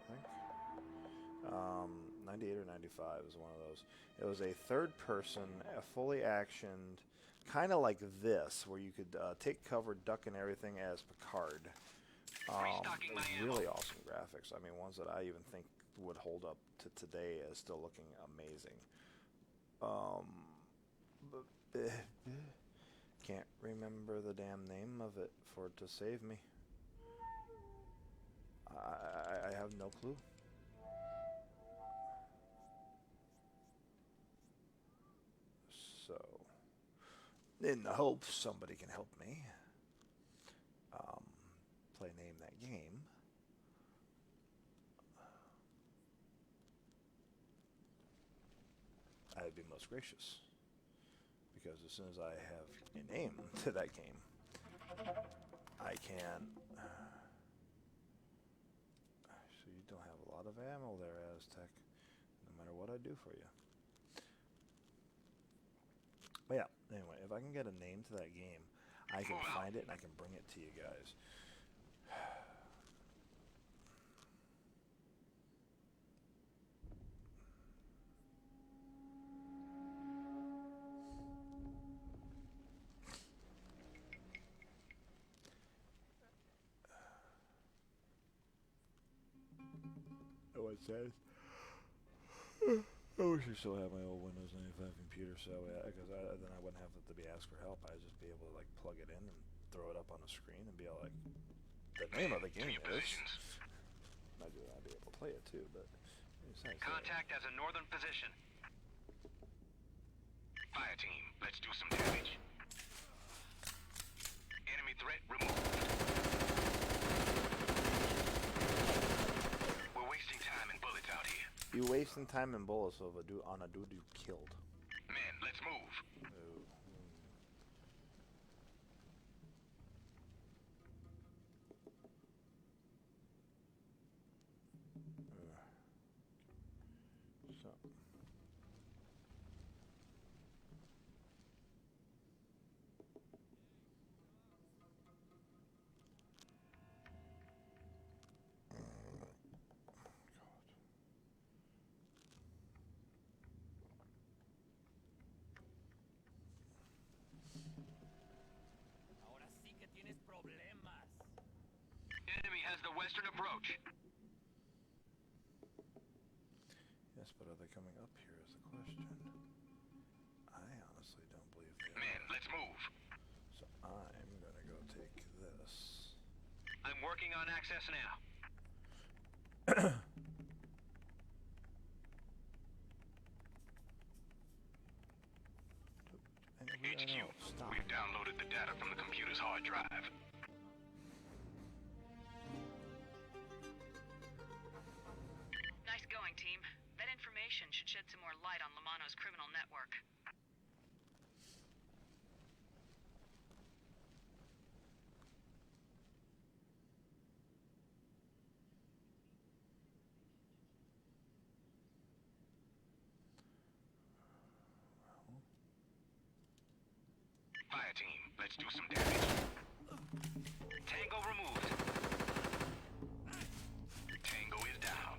I think. 98 or 95 is one of those. It was a third person, a fully actioned, kind of like this, where you could take cover, duck, and everything as Picard. It was really awesome graphics. I mean, ones that I even think would hold up to today as still looking amazing. Can't remember the damn name of it for it to save me. I have no clue. So, in the hope somebody can help me name that game, I'd be most gracious. Because as soon as I have a name to that game, I can... So you don't have a lot of ammo there, Aztec, no matter what I do for you. But yeah, anyway, if I can get a name to that game, I can find it and I can bring it to you guys. It says I wish I still had my old Windows 95 computer, so because then I wouldn't have to be asked for help. I'd just be able to like plug it in and throw it up on the screen and be all like, the name of the game is. I'd be able to play it too, but contact as a northern position. Fire team, let's do some damage. Enemy threat removed. We're wasting time and bullets out here. You wasting time and bullets on a dude you killed. Men, let's move. Enemy has the western approach. Yes, but are they coming up here is the question. I honestly don't believe they are. Men, let's move. So I'm gonna go take this. I'm working on access now. HQ, we've downloaded the data from the computer's hard drive. Nice going, team. That information should shed some more light on Lamano's criminal network. Fire team, let's do some damage. Tango removed. Tango is down.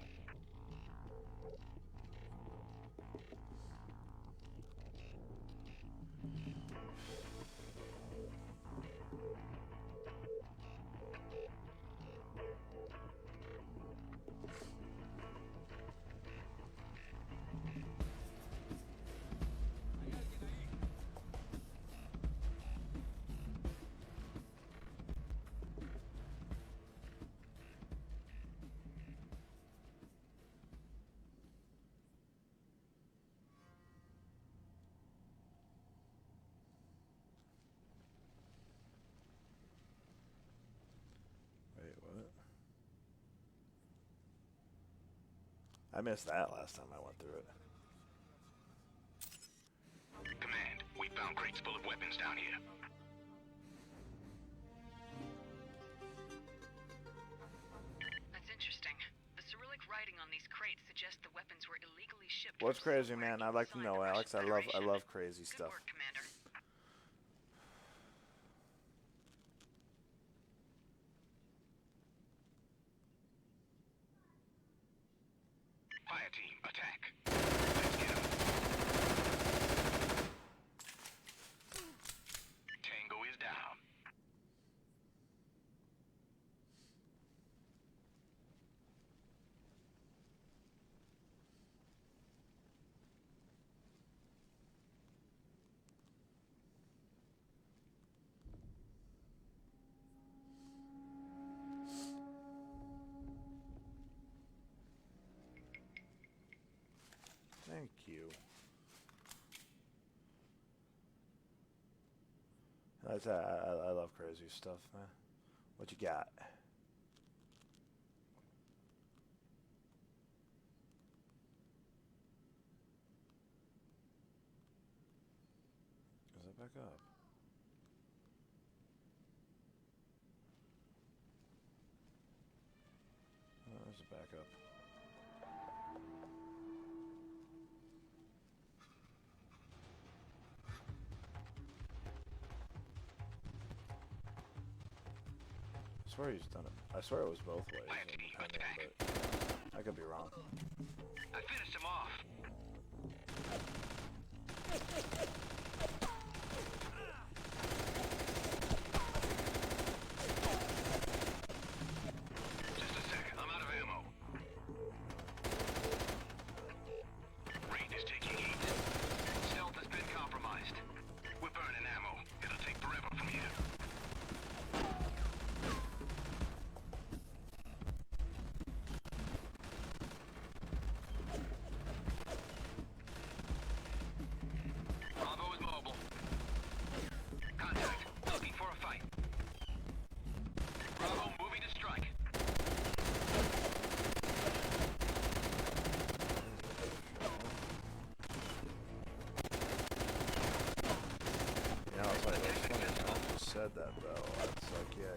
Wait, what? I missed that last time I went through it. Command, we found crates full of weapons down here. That's interesting. The Cyrillic writing on these crates suggests the weapons were illegally shipped. What's from crazy, somewhere man? I'd like to inside know, the Alex. Russian I Federation. love crazy Good stuff. work, Commander. Fire team, attack. Let's get 'em. Tango is down. I love crazy stuff, man. What you got? Is it back up? Oh, there's a backup. I swear he's done it. I swear it was both ways, but I could be wrong. I finished him off. Just a second, I'm out of ammo. Range is taking heat. Stealth has been compromised. We're burning ammo. It'll take forever from here. Bravo is mobile. Contact. Looking for a fight. Bravo moving to strike. Yeah, I was like, that's funny. I just said that though. It's like, yeah.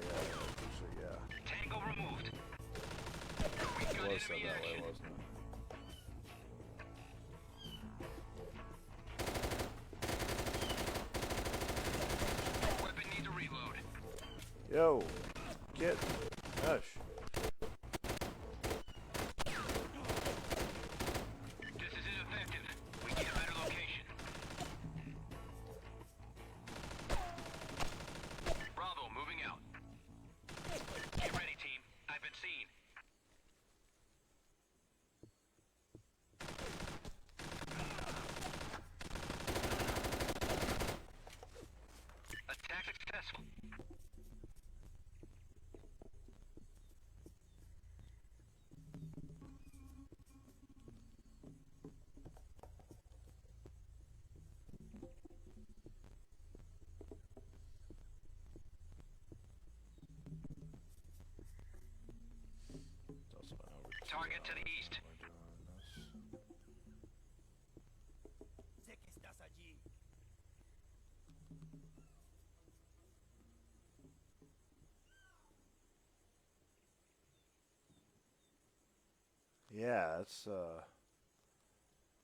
Tango removed. We It got was said enemy that way, action. wasn't it? Weapon need to reload. Yo, get hush. This is ineffective. We need a better location. Bravo moving out. Get ready, team. I've been seen. Attack successful. It's also been over Target to the east. Sé que estás allí. Yeah, it's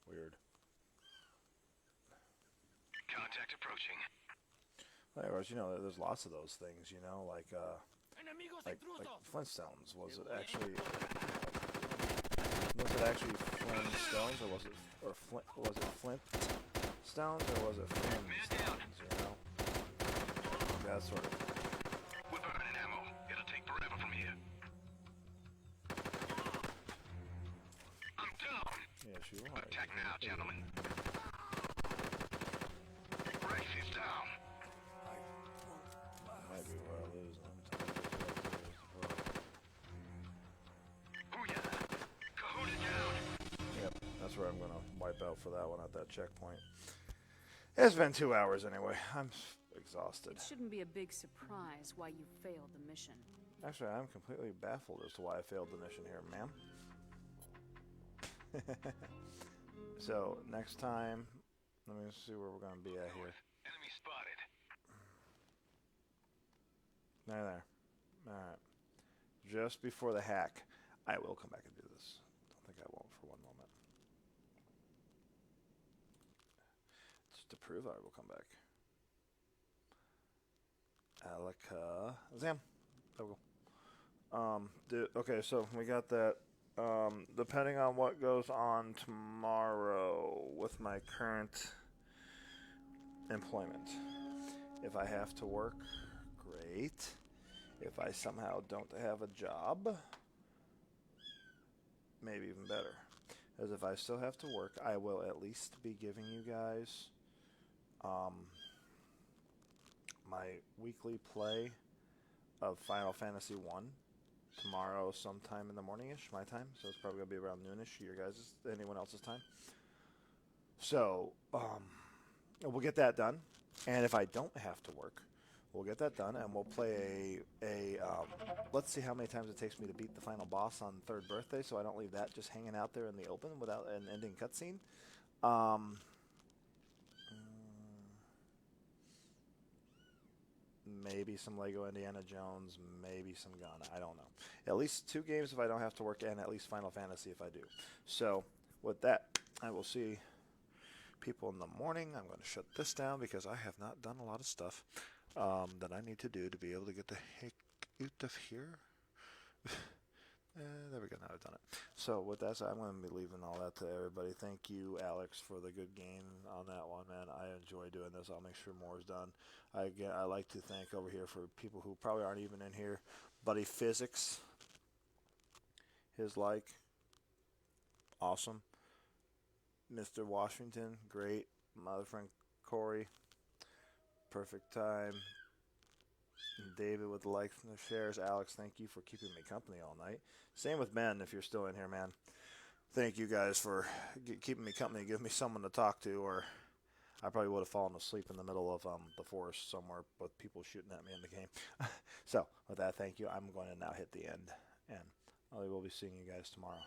weird. Contact approaching. Anyways, you know, there's lots of those things, you know, like Enemigos like intrusos. Flintstones. Was it actually Flintstones, or was it Flintstones, or was it Flintstones? You know, that sort of. We're burning ammo. It'll take forever from here. I'm down. Yes, you are. Attack now, gentlemen. Race is down. Might be where I lose. Booyah. Kahuna down. Yep, that's where I'm gonna wipe out for that one at that checkpoint. It's been 2 hours anyway. I'm exhausted. It shouldn't be a big surprise why you failed the mission. Actually, I'm completely baffled as to why I failed the mission here, ma'am. So, next time, let me see where we're going to be at here. Enemy spotted. There. Alright. Just before the hack, I will come back and do this. Don't think I won't for one moment. Just to prove I will come back. Alakazam. There we go. Okay, so we got that. Depending on what goes on tomorrow with my current employment. If I have to work, great. If I somehow don't have a job, maybe even better. As if I still have to work, I will at least be giving you guys my weekly play of Final Fantasy 1 tomorrow sometime in the morning-ish, my time. So it's probably going to be around noonish, your guys', anyone else's time. So, we'll get that done. And if I don't have to work, we'll get that done, and we'll play let's see how many times it takes me to beat the final boss on third birthday, so I don't leave that just hanging out there in the open without an ending cutscene. Maybe some Lego Indiana Jones, maybe some gun. I don't know. At least 2 games if I don't have to work, and at least Final Fantasy if I do. So, with that, I will see people in the morning. I'm going to shut this down because I have not done a lot of stuff that I need to do to be able to get the heck out of here. There we go. Now I've done it. So with that said, I'm going to be leaving all that to everybody. Thank you, Alex, for the good game on that one, man. I enjoy doing this. I'll make sure more is done. I like to thank over here for people who probably aren't even in here. Buddy Physics, his like, awesome. Mr. Washington, great. My other friend Corey, perfect time. David with the likes and the shares. Alex, thank you for keeping me company all night. Same with Ben, if you're still in here, man. Thank you guys for keeping me company, giving me someone to talk to, or I probably would have fallen asleep in the middle of the forest somewhere with people shooting at me in the game. So, with that, thank you. I'm going to now hit the end, and I will be seeing you guys tomorrow.